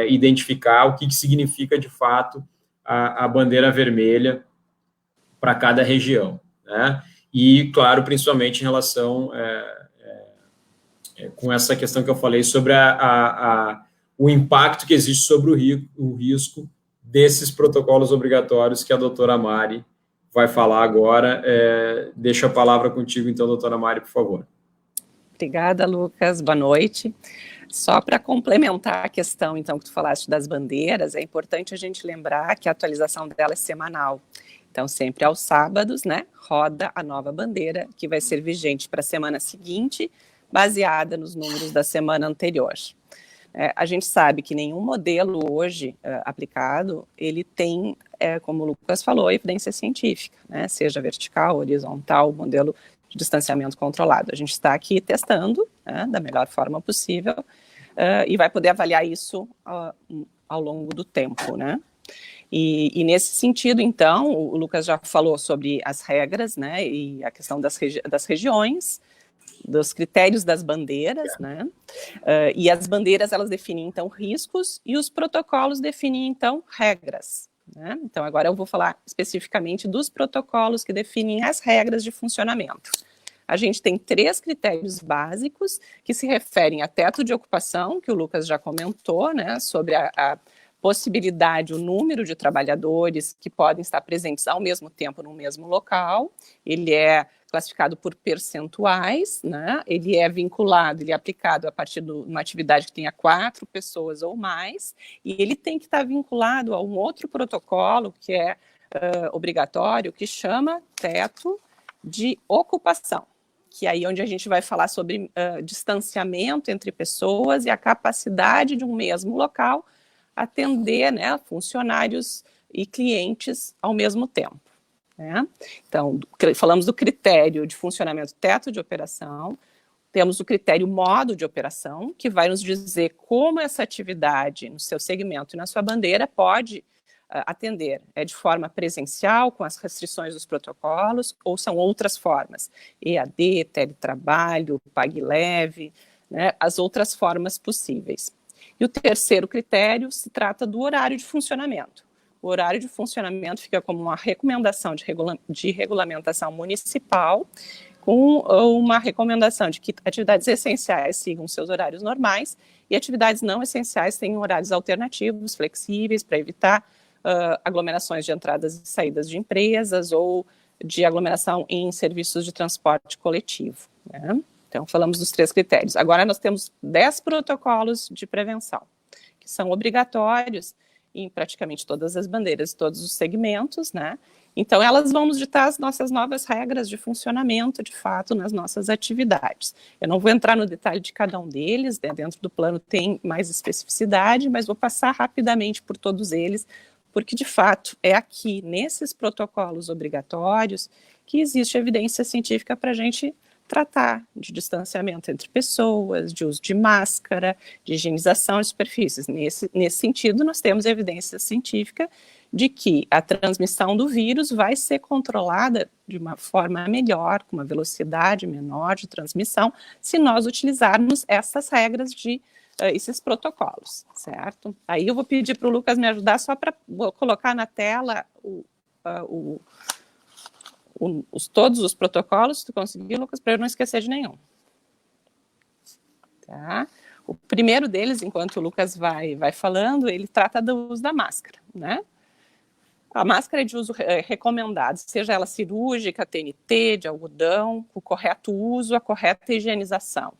identificar o que significa, de fato, a bandeira vermelha para cada região, né? E, claro, principalmente em relação com essa questão que eu falei sobre o impacto que existe sobre o risco desses protocolos obrigatórios que a doutora Mari vai falar agora. Deixo a palavra contigo, então, doutora Mari, por favor. Obrigada, Lucas. Boa noite. Só para complementar a questão, então, que tu falaste das bandeiras, é importante a gente lembrar que a atualização dela é semanal. Então, sempre aos sábados, né, roda a nova bandeira, que vai ser vigente para a semana seguinte, baseada nos números da semana anterior. A gente sabe que nenhum modelo hoje aplicado, ele tem, como o Lucas falou, evidência científica, né, seja vertical, horizontal, modelo de distanciamento controlado. A gente está aqui testando, né, da melhor forma possível, e vai poder avaliar isso ao longo do tempo, né? E nesse sentido, então, o Lucas já falou sobre as regras, né, e a questão das regiões, dos critérios das bandeiras, né, e as bandeiras, elas definem, então, riscos, e os protocolos definem, então, regras, né? Então, agora eu vou falar especificamente dos protocolos que definem as regras de funcionamento. A gente tem 3 critérios básicos que se referem a teto de ocupação, que o Lucas já comentou, né, sobre a possibilidade, o número de trabalhadores que podem estar presentes ao mesmo tempo no mesmo local. Ele é classificado por percentuais, né? Ele é vinculado, ele é aplicado a partir de uma atividade que tenha 4 pessoas ou mais, e ele tem que estar vinculado a um outro protocolo que é obrigatório, que chama teto de ocupação, que é aí onde a gente vai falar sobre distanciamento entre pessoas e a capacidade de um mesmo local atender, né, funcionários e clientes ao mesmo tempo. Né? Então, falamos do critério de funcionamento teto de operação, temos o critério modo de operação, que vai nos dizer como essa atividade no seu segmento e na sua bandeira pode atender. É de forma presencial, com as restrições dos protocolos, ou são outras formas? EAD, teletrabalho, PagLeve, né, as outras formas possíveis. E o terceiro critério se trata do horário de funcionamento. O horário de funcionamento fica como uma recomendação de regulamentação municipal, com uma recomendação de que atividades essenciais sigam seus horários normais e atividades não essenciais tenham horários alternativos, flexíveis, para evitar aglomerações de entradas e saídas de empresas ou de aglomeração em serviços de transporte coletivo. Né? Então, falamos dos 3 critérios. Agora, nós temos 10 protocolos de prevenção, que são obrigatórios em praticamente todas as bandeiras, todos os segmentos, né? Então, elas vão nos ditar as nossas novas regras de funcionamento, de fato, nas nossas atividades. Eu não vou entrar no detalhe de cada um deles, né? Dentro do plano tem mais especificidade, mas vou passar rapidamente por todos eles, porque, de fato, é aqui, nesses protocolos obrigatórios, que existe evidência científica para a gente tratar de distanciamento entre pessoas, de uso de máscara, de higienização de superfícies. Nesse sentido, nós temos evidência científica de que a transmissão do vírus vai ser controlada de uma forma melhor, com uma velocidade menor de transmissão, se nós utilizarmos essas regras de esses protocolos, certo? Aí eu vou pedir para o Lucas me ajudar só para colocar na tela todos os protocolos, se tu conseguir, Lucas, para eu não esquecer de nenhum. Tá? O primeiro deles, enquanto o Lucas vai falando, ele trata do uso da máscara, né? A máscara é de uso recomendado, seja ela cirúrgica, TNT, de algodão, o correto uso, a correta higienização.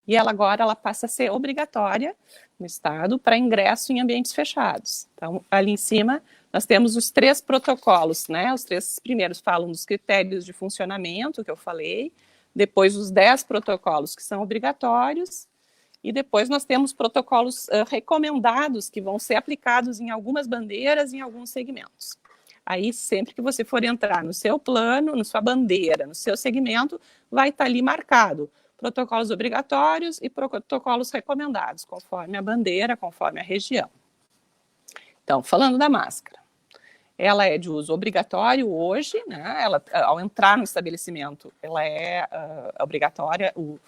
E agora ela passa a ser obrigatória no estado para ingresso em ambientes fechados. Então, ali em cima, nós temos os 3 protocolos, né? Os 3 primeiros falam dos critérios de funcionamento, que eu falei, depois os 10 protocolos que são obrigatórios, e depois nós temos protocolos recomendados que vão ser aplicados em algumas bandeiras, em alguns segmentos. Aí, sempre que você for entrar no seu plano, na sua bandeira, no seu segmento, vai estar ali marcado protocolos obrigatórios e protocolos recomendados, conforme a bandeira, conforme a região. Então, falando da máscara, ela é de uso obrigatório hoje, né? Ela, ao entrar no estabelecimento, ela é obrigatória, o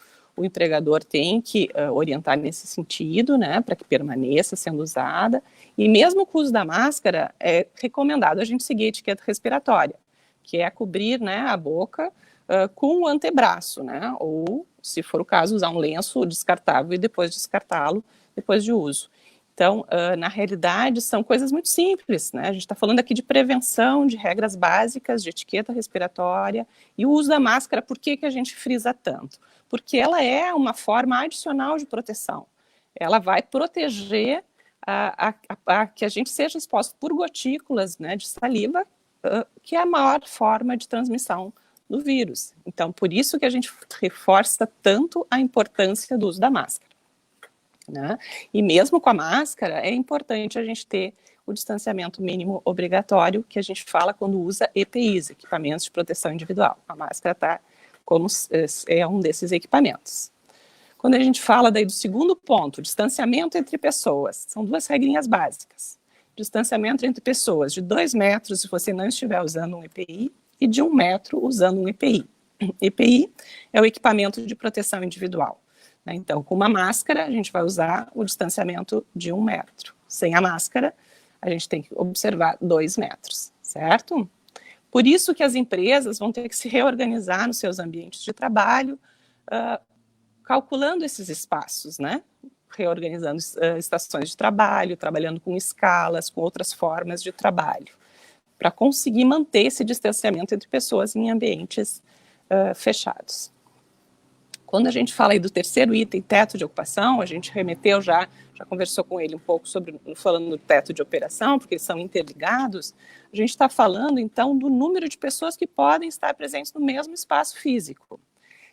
empregador tem que orientar nesse sentido, né, para que permaneça sendo usada, e mesmo com o uso da máscara, é recomendado a gente seguir a etiqueta respiratória, que é cobrir, né, a boca com o antebraço, né, ou, se for o caso, usar um lenço descartável e depois descartá-lo depois de uso. Então, na realidade, são coisas muito simples, né? A gente está falando aqui de prevenção, de regras básicas, de etiqueta respiratória, e o uso da máscara, por que a gente frisa tanto? Porque ela é uma forma adicional de proteção. Ela vai proteger que a gente seja exposto por gotículas, né, de saliva, que é a maior forma de transmissão do vírus. Então, por isso que a gente reforça tanto a importância do uso da máscara. Né? E mesmo com a máscara, é importante a gente ter o distanciamento mínimo obrigatório, que a gente fala quando usa EPIs, equipamentos de proteção individual. A máscara é um desses equipamentos. Quando a gente fala daí do segundo ponto, distanciamento entre pessoas, são 2 regrinhas básicas. Distanciamento entre pessoas de 2 metros se você não estiver usando um EPI e de 1 metro usando um EPI. EPI é o equipamento de proteção individual. Então, com uma máscara, a gente vai usar o distanciamento de 1 metro. Sem a máscara, a gente tem que observar 2 metros, certo? Por isso que as empresas vão ter que se reorganizar nos seus ambientes de trabalho, calculando esses espaços, né? Reorganizando estações de trabalho, trabalhando com escalas, com outras formas de trabalho, para conseguir manter esse distanciamento entre pessoas em ambientes fechados. Quando a gente fala aí do terceiro item, teto de ocupação, a gente remeteu já conversou com ele um pouco falando do teto de operação, porque eles são interligados. A gente está falando, então, do número de pessoas que podem estar presentes no mesmo espaço físico.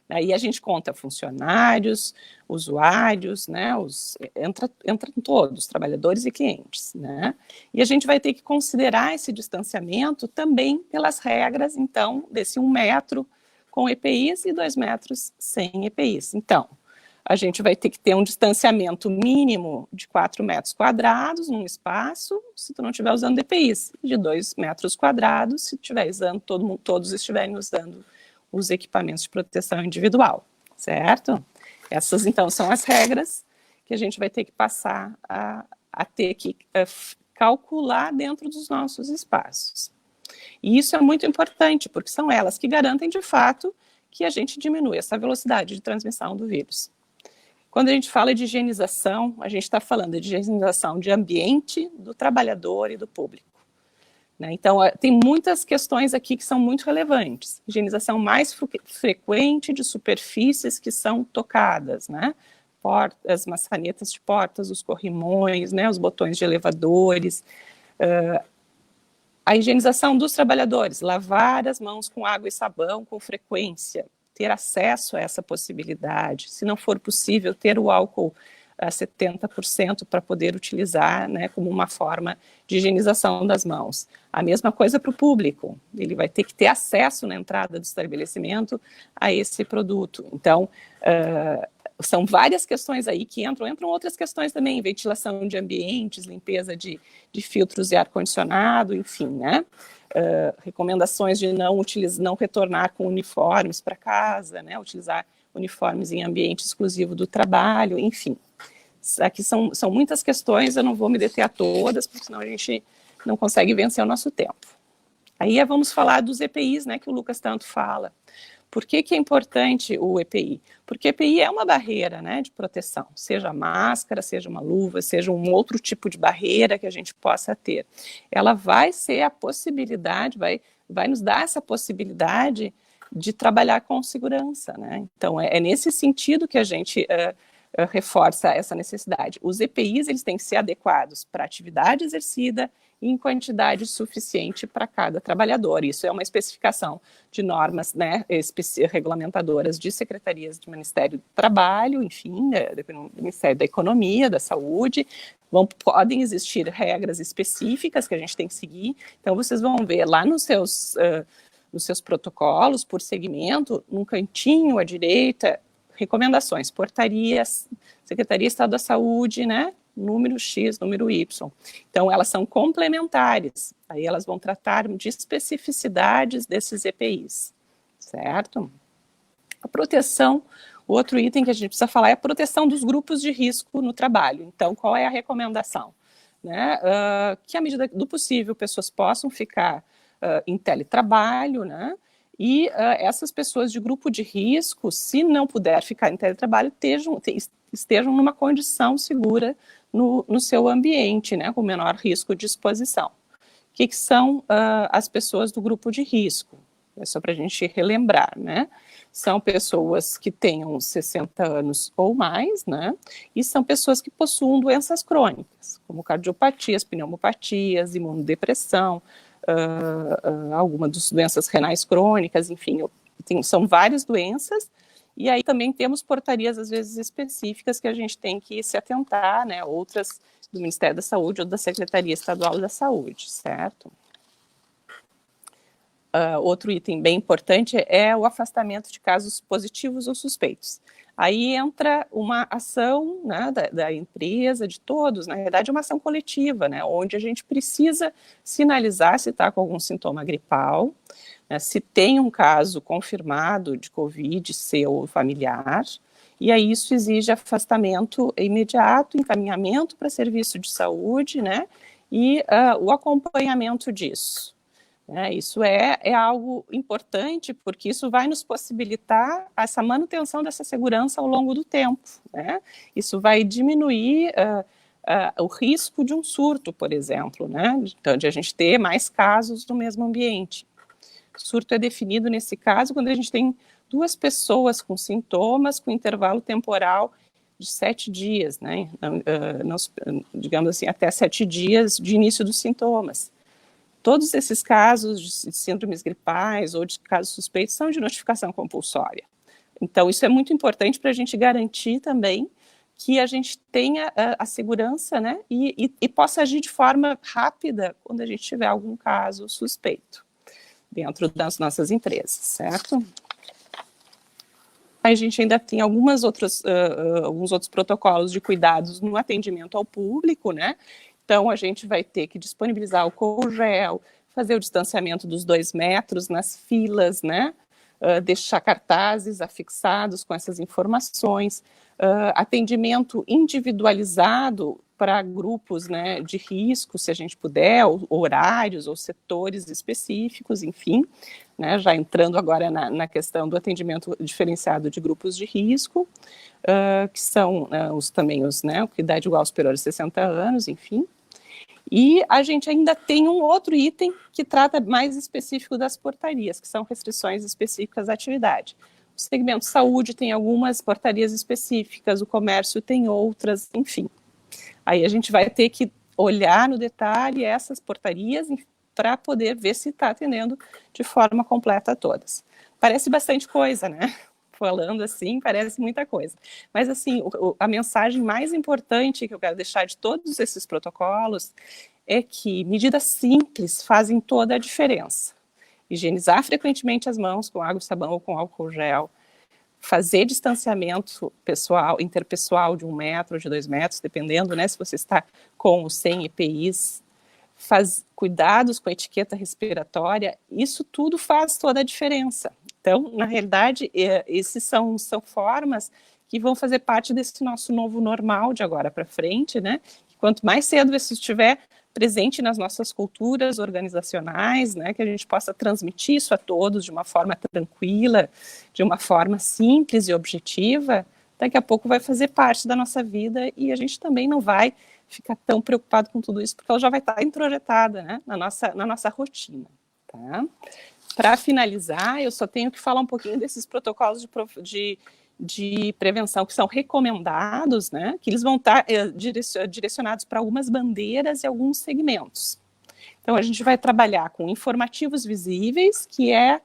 Aí a gente conta funcionários, usuários, né, entram todos, trabalhadores e clientes, né? E a gente vai ter que considerar esse distanciamento também pelas regras, então, desse 1 metro com EPIs e 2 metros sem EPIs. Então, a gente vai ter que ter um distanciamento mínimo de 4 metros quadrados num espaço, se tu não estiver usando EPIs, de 2 metros quadrados, se tiver usando, todos estiverem usando os equipamentos de proteção individual, certo? Essas, então, são as regras que a gente vai ter que passar a ter que calcular dentro dos nossos espaços. E isso é muito importante, porque são elas que garantem, de fato, que a gente diminui essa velocidade de transmissão do vírus. Quando a gente fala de higienização, a gente está falando de higienização de ambiente, do trabalhador e do público. Né? Então, tem muitas questões aqui que são muito relevantes. Higienização mais frequente de superfícies que são tocadas, né? Portas, maçanetas de portas, os corrimões, né? Os botões de elevadores. A higienização dos trabalhadores, lavar as mãos com água e sabão com frequência, ter acesso a essa possibilidade. Se não for possível, ter o álcool a 70% para poder utilizar, né, como uma forma de higienização das mãos. A mesma coisa para o público, ele vai ter que ter acesso na entrada do estabelecimento a esse produto. Então, são várias questões aí que entram outras questões também, ventilação de ambientes, limpeza de filtros e ar-condicionado, enfim, né? Recomendações de não retornar com uniformes para casa, né? Utilizar uniformes em ambiente exclusivo do trabalho, enfim. Aqui são muitas questões, eu não vou me deter a todas, porque senão a gente não consegue vencer o nosso tempo. Aí vamos falar dos EPIs, né, que o Lucas tanto fala. Por que é importante o EPI? Porque EPI é uma barreira, né, de proteção, seja máscara, seja uma luva, seja um outro tipo de barreira que a gente possa ter. Ela vai ser a possibilidade, vai nos dar essa possibilidade de trabalhar com segurança, né? Então, é nesse sentido que a gente reforça essa necessidade. Os EPIs, eles têm que ser adequados para a atividade exercida e em quantidade suficiente para cada trabalhador. Isso é uma especificação de normas, né, regulamentadoras de secretarias do Ministério do Trabalho, enfim, do Ministério da Economia, da Saúde. Podem existir regras específicas que a gente tem que seguir. Então, vocês vão ver lá nos seus protocolos, por segmento, num cantinho à direita, recomendações, portarias, Secretaria de Estado da Saúde, né? Número X, número Y. Então, elas são complementares. Aí elas vão tratar de especificidades desses EPIs, certo? A proteção, o outro item que a gente precisa falar é a proteção dos grupos de risco no trabalho. Então, qual é a recomendação? Né? Que, à medida do possível, pessoas possam ficar em teletrabalho, né? E essas pessoas de grupo de risco, se não puder ficar em teletrabalho, estejam numa condição segura no seu ambiente, né, com menor risco de exposição. O que são as pessoas do grupo de risco? É só para a gente relembrar, né? São pessoas que tenham 60 anos ou mais, né? E são pessoas que possuem doenças crônicas, como cardiopatias, pneumopatias, imunodepressão, algumas das doenças renais crônicas, enfim, são várias doenças, e aí também temos portarias, às vezes, específicas que a gente tem que se atentar, né, outras do Ministério da Saúde ou da Secretaria Estadual da Saúde, certo? Outro item bem importante é o afastamento de casos positivos ou suspeitos. Aí entra uma ação, né, da empresa, de todos, na verdade é uma ação coletiva, né, onde a gente precisa sinalizar se está com algum sintoma gripal, né, se tem um caso confirmado de Covid, seu familiar, e aí isso exige afastamento imediato, encaminhamento para serviço de saúde, né, e o acompanhamento disso. Isso é algo importante, porque isso vai nos possibilitar essa manutenção dessa segurança ao longo do tempo, né? Isso vai diminuir o risco de um surto, por exemplo, né? Então, de a gente ter mais casos no mesmo ambiente. Surto é definido, nesse caso, quando a gente tem 2 pessoas com sintomas com intervalo temporal de 7 dias, né? Digamos assim, até 7 dias de início dos sintomas. Todos esses casos de síndromes gripais ou de casos suspeitos são de notificação compulsória. Então, isso é muito importante para a gente garantir também que a gente tenha a segurança, né, e possa agir de forma rápida quando a gente tiver algum caso suspeito dentro das nossas empresas, certo? A gente ainda tem alguns outros protocolos de cuidados no atendimento ao público, né? Então, a gente vai ter que disponibilizar álcool gel, fazer o distanciamento dos 2 metros nas filas, né? Deixar cartazes afixados com essas informações, atendimento individualizado para grupos, né, de risco, se a gente puder, horários ou setores específicos, enfim, né, já entrando agora na questão do atendimento diferenciado de grupos de risco, que são também os, né, com idade igual ou superior a 60 anos, enfim. E a gente ainda tem um outro item que trata mais específico das portarias, que são restrições específicas à atividade. O segmento saúde tem algumas portarias específicas, o comércio tem outras, enfim. Aí a gente vai ter que olhar no detalhe essas portarias para poder ver se está atendendo de forma completa a todas. Parece bastante coisa, né? Falando assim, parece muita coisa. Mas, assim, a mensagem mais importante que eu quero deixar de todos esses protocolos é que medidas simples fazem toda a diferença. Higienizar frequentemente as mãos com água e sabão ou com álcool gel, fazer distanciamento pessoal, interpessoal de 1 metro, de 2 metros, dependendo, né, se você está com ou sem EPIs, cuidados com a etiqueta respiratória, isso tudo faz toda a diferença. Então, na realidade, esses são formas que vão fazer parte desse nosso novo normal de agora para frente, né? Quanto mais cedo isso estiver presente nas nossas culturas organizacionais, né, que a gente possa transmitir isso a todos de uma forma tranquila, de uma forma simples e objetiva, daqui a pouco vai fazer parte da nossa vida e a gente também não vai ficar tão preocupado com tudo isso, porque ela já vai estar introjetada, né, na nossa rotina, tá? Para finalizar, eu só tenho que falar um pouquinho desses protocolos de prevenção que são recomendados, né, que eles vão estar direcionados para algumas bandeiras e alguns segmentos. Então, a gente vai trabalhar com informativos visíveis, que é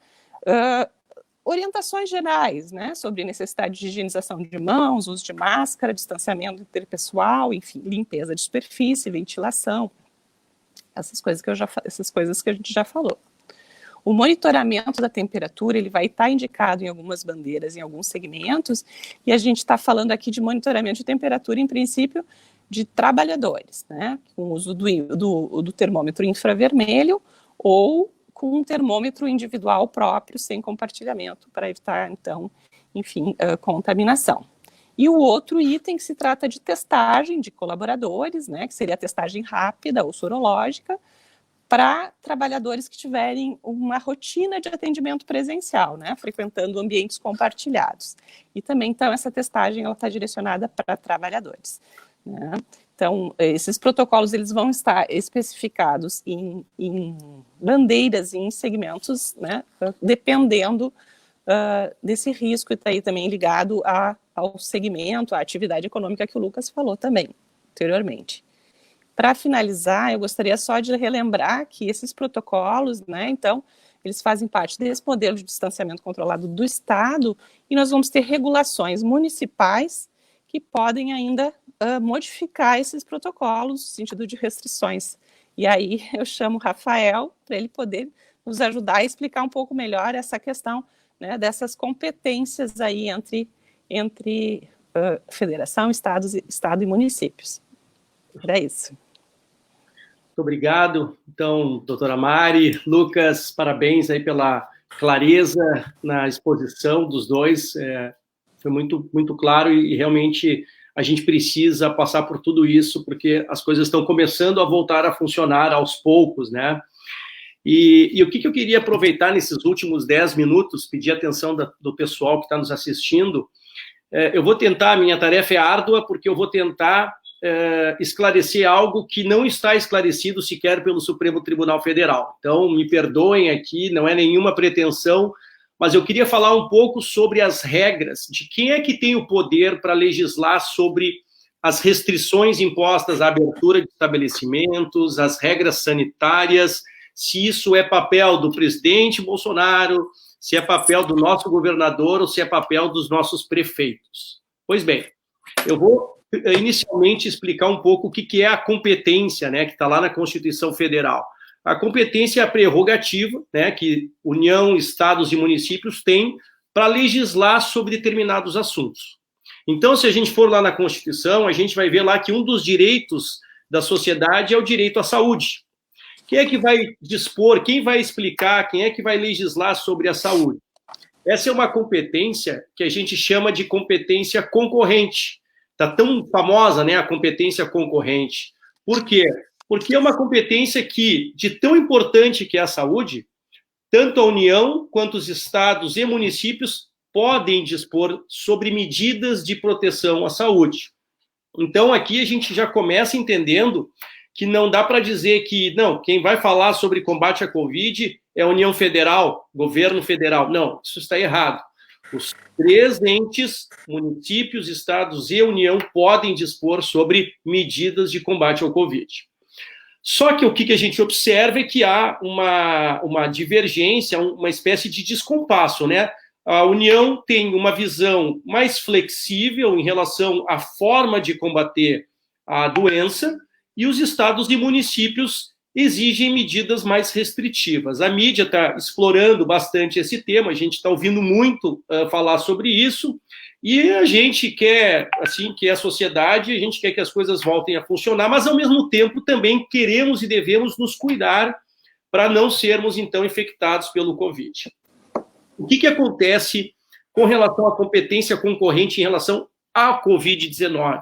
orientações gerais, né, sobre necessidade de higienização de mãos, uso de máscara, distanciamento interpessoal, enfim, limpeza de superfície, ventilação, essas coisas que a gente já falou. O monitoramento da temperatura, ele vai estar indicado em algumas bandeiras, em alguns segmentos, e a gente está falando aqui de monitoramento de temperatura, em princípio, de trabalhadores, né, com o uso do termômetro infravermelho ou com um termômetro individual próprio, sem compartilhamento, para evitar, então, enfim, contaminação. E o outro item que se trata de testagem de colaboradores, né, que seria a testagem rápida ou sorológica, para trabalhadores que tiverem uma rotina de atendimento presencial, né, frequentando ambientes compartilhados. E também, então, essa testagem está direcionada para trabalhadores, né. Então, esses protocolos eles vão estar especificados em bandeiras e em segmentos, né, dependendo desse risco, e está aí também ligado ao segmento, à atividade econômica que o Lucas falou também anteriormente. Para finalizar, eu gostaria só de relembrar que esses protocolos, né, então, eles fazem parte desse modelo de distanciamento controlado do Estado, e nós vamos ter regulações municipais que podem ainda modificar esses protocolos no sentido de restrições. E aí eu chamo o Rafael para ele poder nos ajudar a explicar um pouco melhor essa questão, né, dessas competências aí entre federação, estado e municípios. Era isso. Muito obrigado. Então, doutora Mari, Lucas, parabéns aí pela clareza na exposição dos dois. Foi muito, muito claro e realmente a gente precisa passar por tudo isso porque as coisas estão começando a voltar a funcionar aos poucos, né? E o que eu queria aproveitar nesses últimos 10 minutos, pedir a atenção do pessoal que está nos assistindo. Eu vou tentar, a minha tarefa é árdua, porque eu vou tentar esclarecer algo que não está esclarecido sequer pelo Supremo Tribunal Federal. Então, me perdoem aqui, não é nenhuma pretensão, mas eu queria falar um pouco sobre as regras, de quem é que tem o poder para legislar sobre as restrições impostas à abertura de estabelecimentos, as regras sanitárias, se isso é papel do presidente Bolsonaro, se é papel do nosso governador ou se é papel dos nossos prefeitos. Pois bem, eu vou inicialmente explicar um pouco o que é a competência, né, que está lá na Constituição Federal. A competência é a prerrogativa, né, que União, Estados e municípios têm para legislar sobre determinados assuntos. Então, se a gente for lá na Constituição, a gente vai ver lá que um dos direitos da sociedade é o direito à saúde. Quem é que vai dispor, quem vai explicar, quem é que vai legislar sobre a saúde? Essa é uma competência que a gente chama de competência concorrente. Está tão famosa, né, a competência concorrente. Por quê? Porque é uma competência que, de tão importante que é a saúde, tanto a União quanto os estados e municípios podem dispor sobre medidas de proteção à saúde. Então, aqui a gente já começa entendendo que não dá para dizer que, não, quem vai falar sobre combate à Covid é a União Federal, governo federal. Não, isso está errado. Os três entes, municípios, estados e União, podem dispor sobre medidas de combate ao Covid. Só que o que a gente observa é que há uma divergência, uma espécie de descompasso, né? A União tem uma visão mais flexível em relação à forma de combater a doença e os estados e municípios exigem medidas mais restritivas. A mídia está explorando bastante esse tema, a gente está ouvindo muito falar sobre isso, e a gente quer, assim, que a sociedade, a gente quer que as coisas voltem a funcionar, mas, ao mesmo tempo, também queremos e devemos nos cuidar para não sermos, então, infectados pelo Covid. O que acontece com relação à competência concorrente em relação à Covid-19?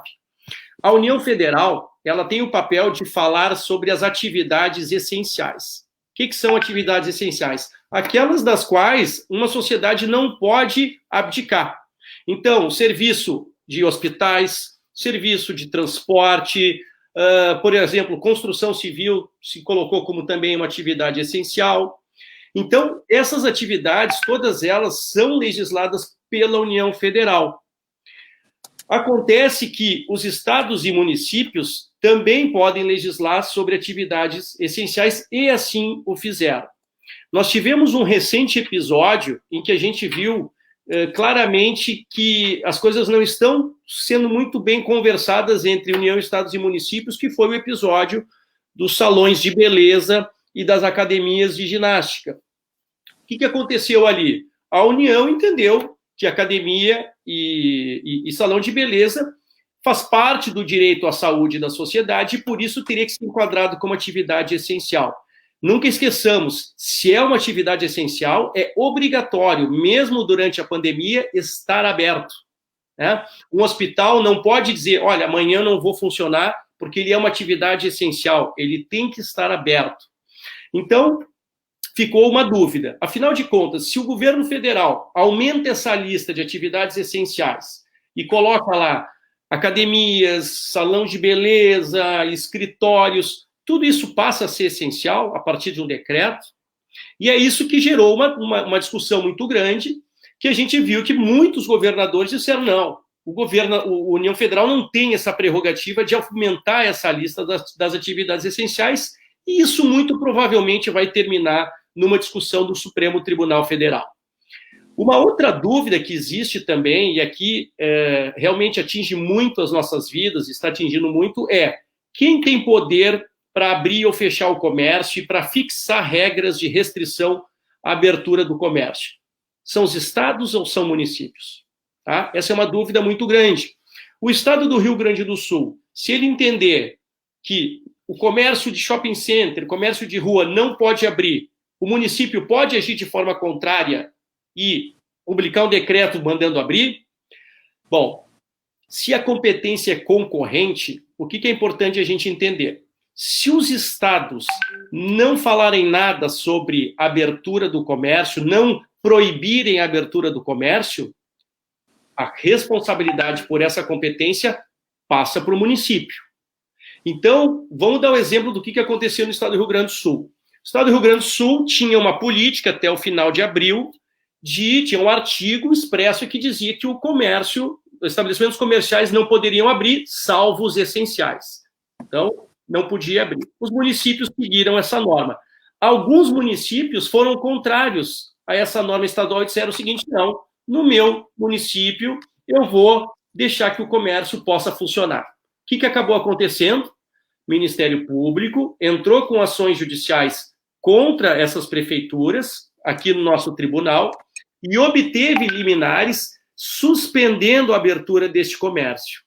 A União Federal, ela tem o papel de falar sobre as atividades essenciais. O que são atividades essenciais? Aquelas das quais uma sociedade não pode abdicar. Então, serviço de hospitais, serviço de transporte, por exemplo, construção civil se colocou como também uma atividade essencial. Então, essas atividades, todas elas são legisladas pela União Federal. Acontece que os estados e municípios também podem legislar sobre atividades essenciais e assim o fizeram. Nós tivemos um recente episódio em que a gente viu claramente que as coisas não estão sendo muito bem conversadas entre União, estados e municípios, que foi o episódio dos salões de beleza e das academias de ginástica. O que aconteceu ali? A União entendeu que academia e salão de beleza faz parte do direito à saúde da sociedade e, por isso, teria que ser enquadrado como atividade essencial. Nunca esqueçamos, se é uma atividade essencial, é obrigatório, mesmo durante a pandemia, estar aberto. Né? Um hospital não pode dizer, olha, amanhã não vou funcionar, porque ele é uma atividade essencial, ele tem que estar aberto. Então, ficou uma dúvida. Afinal de contas, se o governo federal aumenta essa lista de atividades essenciais e coloca lá academias, salão de beleza, escritórios, tudo isso passa a ser essencial a partir de um decreto, e é isso que gerou uma discussão muito grande, que a gente viu que muitos governadores disseram, não, a União Federal não tem essa prerrogativa de aumentar essa lista das atividades essenciais, e isso muito provavelmente vai terminar numa discussão do Supremo Tribunal Federal. Uma outra dúvida que existe também, e aqui realmente atinge muito as nossas vidas, está atingindo muito, é quem tem poder para abrir ou fechar o comércio e para fixar regras de restrição à abertura do comércio? São os estados ou são municípios? Tá? Essa é uma dúvida muito grande. O estado do Rio Grande do Sul, se ele entender que o comércio de shopping center, comércio de rua não pode abrir, o município pode agir de forma contrária e publicar um decreto mandando abrir? Bom, se a competência é concorrente, o que é importante a gente entender? Se os estados não falarem nada sobre a abertura do comércio, não proibirem a abertura do comércio, a responsabilidade por essa competência passa para o município. Então, vamos dar um exemplo do que aconteceu no estado do Rio Grande do Sul. O estado do Rio Grande do Sul tinha uma política até o final de abril, tinha um artigo expresso que dizia que o comércio, os estabelecimentos comerciais não poderiam abrir, salvo os essenciais. Então, não podia abrir. Os municípios seguiram essa norma. Alguns municípios foram contrários a essa norma estadual e disseram o seguinte: não, no meu município eu vou deixar que o comércio possa funcionar. O que acabou acontecendo? O Ministério Público entrou com ações judiciais contra essas prefeituras, aqui no nosso tribunal, e obteve liminares suspendendo a abertura deste comércio.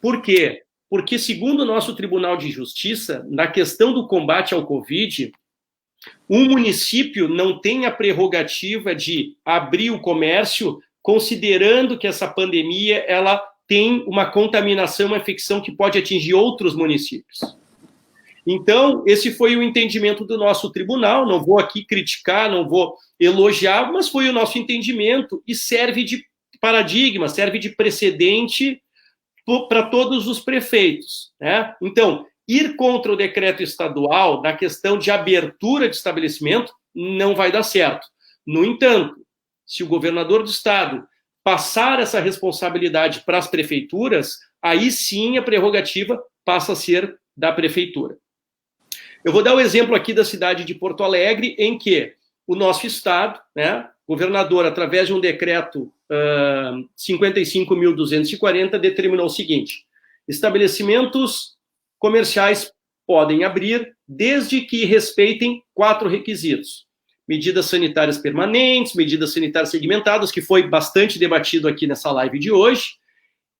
Por quê? Porque, segundo o nosso Tribunal de Justiça, na questão do combate ao Covid, um município não tem a prerrogativa de abrir o comércio considerando que essa pandemia ela tem uma contaminação, uma infecção que pode atingir outros municípios. Então, esse foi o entendimento do nosso tribunal, não vou aqui criticar, não vou elogiar, mas foi o nosso entendimento e serve de paradigma, serve de precedente para todos os prefeitos, né? Então, ir contra o decreto estadual na questão de abertura de estabelecimento não vai dar certo. No entanto, se o governador do estado passar essa responsabilidade para as prefeituras, aí sim a prerrogativa passa a ser da prefeitura. Eu vou dar o exemplo aqui da cidade de Porto Alegre, em que o nosso estado, né, governador, através de um decreto 55.240, determinou o seguinte: estabelecimentos comerciais podem abrir desde que respeitem 4 requisitos. Medidas sanitárias permanentes, medidas sanitárias segmentadas, que foi bastante debatido aqui nessa live de hoje,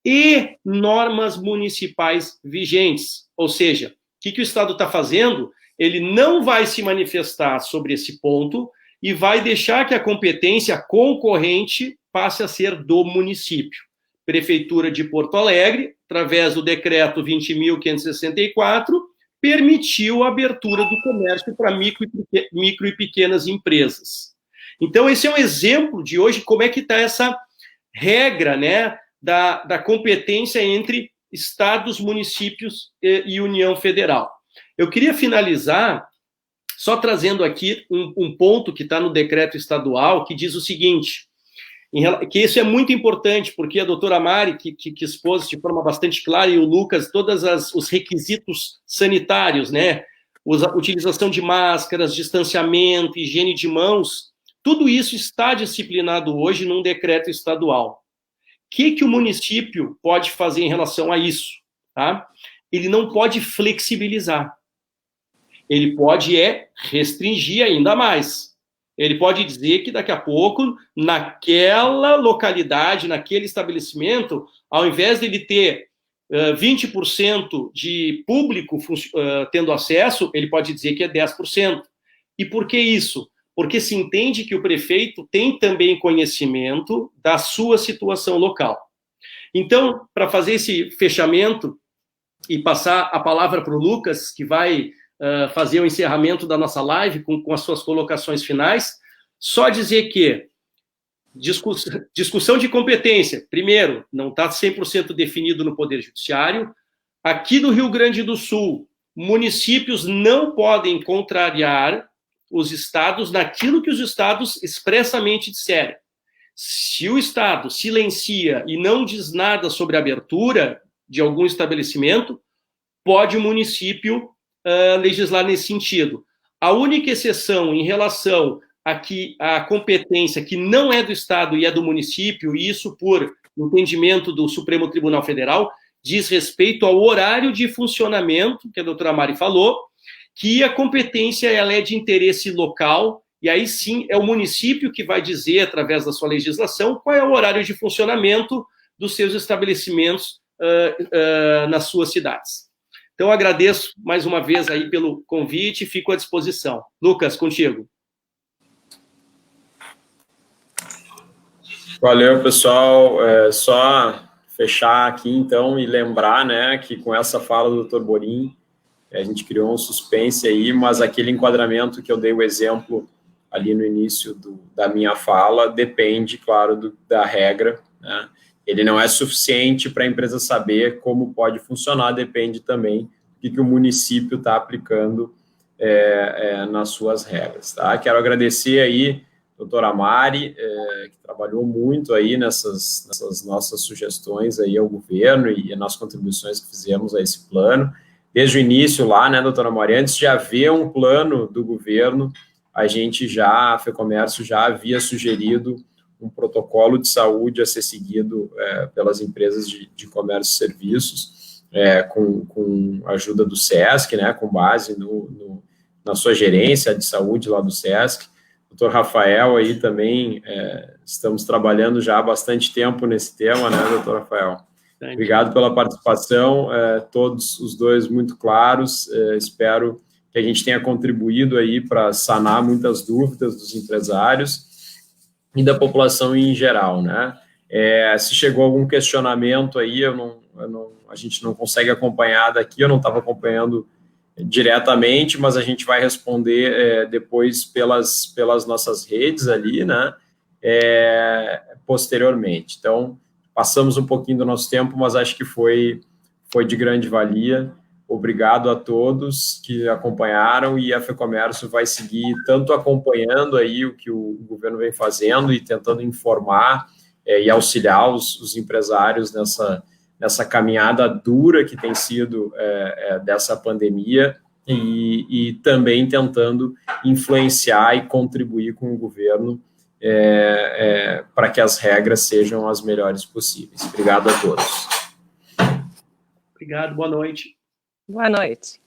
e normas municipais vigentes. Ou seja, o que o Estado está fazendo? Ele não vai se manifestar sobre esse ponto e vai deixar que a competência concorrente passe a ser do município. Prefeitura de Porto Alegre, através do decreto 20.564, permitiu a abertura do comércio para micro e pequenas empresas. Então, esse é um exemplo de hoje como é que está essa regra, né, da competência entre estados, municípios e União Federal. Eu queria finalizar só trazendo aqui um ponto que está no decreto estadual, que diz o seguinte, que isso é muito importante, porque a doutora Mari, que expôs de forma bastante clara, e o Lucas, todos os requisitos sanitários, né? Utilização de máscaras, distanciamento, higiene de mãos, tudo isso está disciplinado hoje num decreto estadual. O que o município pode fazer em relação a isso? Tá? Ele não pode flexibilizar. Ele pode restringir ainda mais. Ele pode dizer que daqui a pouco, naquela localidade, naquele estabelecimento, ao invés de ele ter 20% de público tendo acesso, ele pode dizer que é 10%. E por que isso? Porque se entende que o prefeito tem também conhecimento da sua situação local. Então, para fazer esse fechamento e passar a palavra para o Lucas, que vai fazer o encerramento da nossa live com as suas colocações finais, só dizer que discussão de competência, primeiro, não está 100% definido no Poder Judiciário. Aqui no Rio Grande do Sul, municípios não podem contrariar os estados naquilo que os estados expressamente disserem. Se o estado silencia e não diz nada sobre a abertura de algum estabelecimento, pode o município legislar nesse sentido. A única exceção em relação a competência que não é do Estado e é do município, e isso por entendimento do Supremo Tribunal Federal, diz respeito ao horário de funcionamento, que a doutora Mari falou, que a competência ela é de interesse local, e aí sim é o município que vai dizer, através da sua legislação, qual é o horário de funcionamento dos seus estabelecimentos nas suas cidades. Então, agradeço mais uma vez aí pelo convite e fico à disposição. Lucas, contigo. Valeu, pessoal. Só fechar aqui, então, e lembrar, né, que com essa fala do Dr. Borim, a gente criou um suspense aí, mas aquele enquadramento que eu dei o exemplo ali no início da minha fala depende, claro, da regra, né? Ele não é suficiente para a empresa saber como pode funcionar, depende também o município está aplicando nas suas regras, tá? Quero agradecer aí a doutora Mari, que trabalhou muito aí nessas nossas sugestões aí ao governo e nas contribuições que fizemos a esse plano. Desde o início lá, né, doutora Mari, antes de haver um plano do governo, a FEComércio já havia sugerido um protocolo de saúde a ser seguido pelas empresas de comércio e serviços, com a ajuda do SESC, né, com base na sua gerência de saúde lá do SESC. Doutor Rafael aí também, estamos trabalhando já há bastante tempo nesse tema, né, doutor Rafael? Obrigado pela participação, todos os dois muito claros, espero que a gente tenha contribuído aí para sanar muitas dúvidas dos empresários e da população em geral, né? Se chegou algum questionamento aí, a gente não consegue acompanhar daqui, eu não estava acompanhando diretamente, mas a gente vai responder depois pelas nossas redes ali, né? Posteriormente. Então, passamos um pouquinho do nosso tempo, mas acho que foi de grande valia. Obrigado a todos que acompanharam, e a FEComércio vai seguir tanto acompanhando aí o que o governo vem fazendo e tentando informar e auxiliar os empresários nessa caminhada dura que tem sido dessa pandemia, e também tentando influenciar e contribuir com o governo para que as regras sejam as melhores possíveis. Obrigado a todos. Obrigado, boa noite. Boa noite.